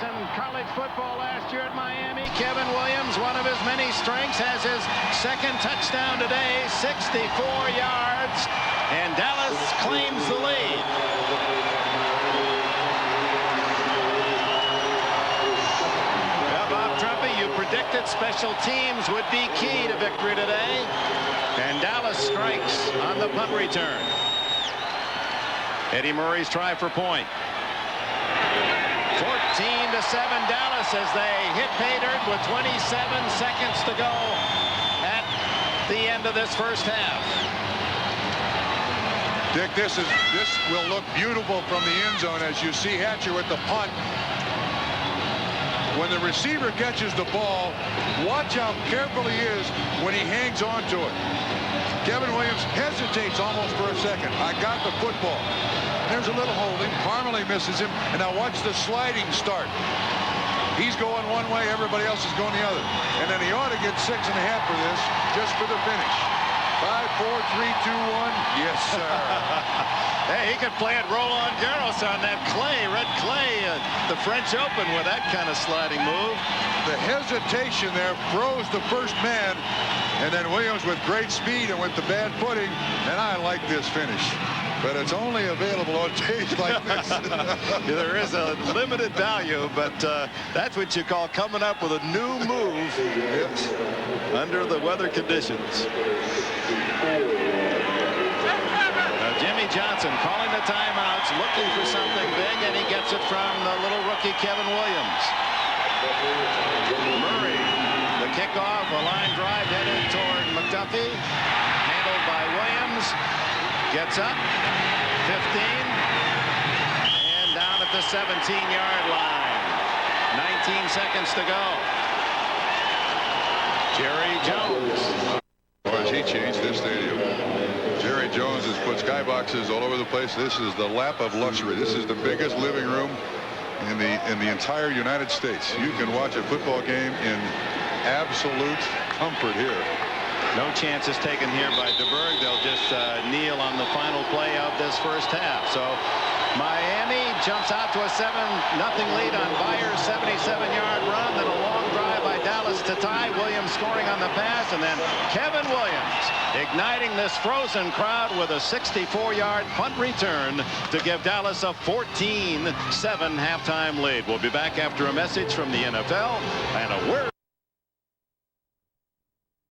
in college football last year at Miami. Kevin Williams, one of his many strengths, has his second touchdown today, 64 yards, and Dallas claims the lead. Bob Trumpy, you predicted special teams would be key to victory today, and Dallas strikes on the punt return. Eddie Murray's try for point. 14-7 Dallas as they hit pay dirt with 27 seconds to go at the end of this first half. Dick, this will look beautiful from the end zone as you see Hatcher with the punt. When the receiver catches the ball, watch how careful he is when he hangs on to it. Kevin Williams hesitates almost for a second. I got the football. There's a little holding. Parmalee misses him, and now watch the sliding start. He's going one way, everybody else is going the other. And then he ought to get 6.5 for this, just for the finish. 5, 4, 3, 2, 1. Yes, sir. Hey, he could play at Roland Garros on that clay, red clay, the French Open with that kind of sliding move. The hesitation there froze the first man, and then Williams with great speed and with the bad footing, and I like this finish. But it's only available on days like this. There is a limited value, but that's what you call coming up with a new move. Yes. Under the weather conditions. Jimmy Johnson calling the timeouts, looking for something big, and he gets it from the little rookie Kevin Williams. Murray, the kickoff, a line drive headed toward McDuffie, handled by Williams, gets up, 15, and down at the 17-yard line. 19 seconds to go. Jerry Jones. Boy, has he changed this stadium. Jerry Jones has put skyboxes all over the place. This is the lap of luxury. This is the biggest living room in the entire United States. You can watch a football game in absolute comfort here. No chances taken here by DeBerg. They'll just kneel on the final play of this first half. So Miami jumps out to a 7-0 lead on Byers' 77-yard run. Then a long drive by Dallas to tie. Williams scoring on the pass. And then Kevin Williams igniting this frozen crowd with a 64-yard punt return to give Dallas a 14-7 halftime lead. We'll be back after a message from the NFL and a word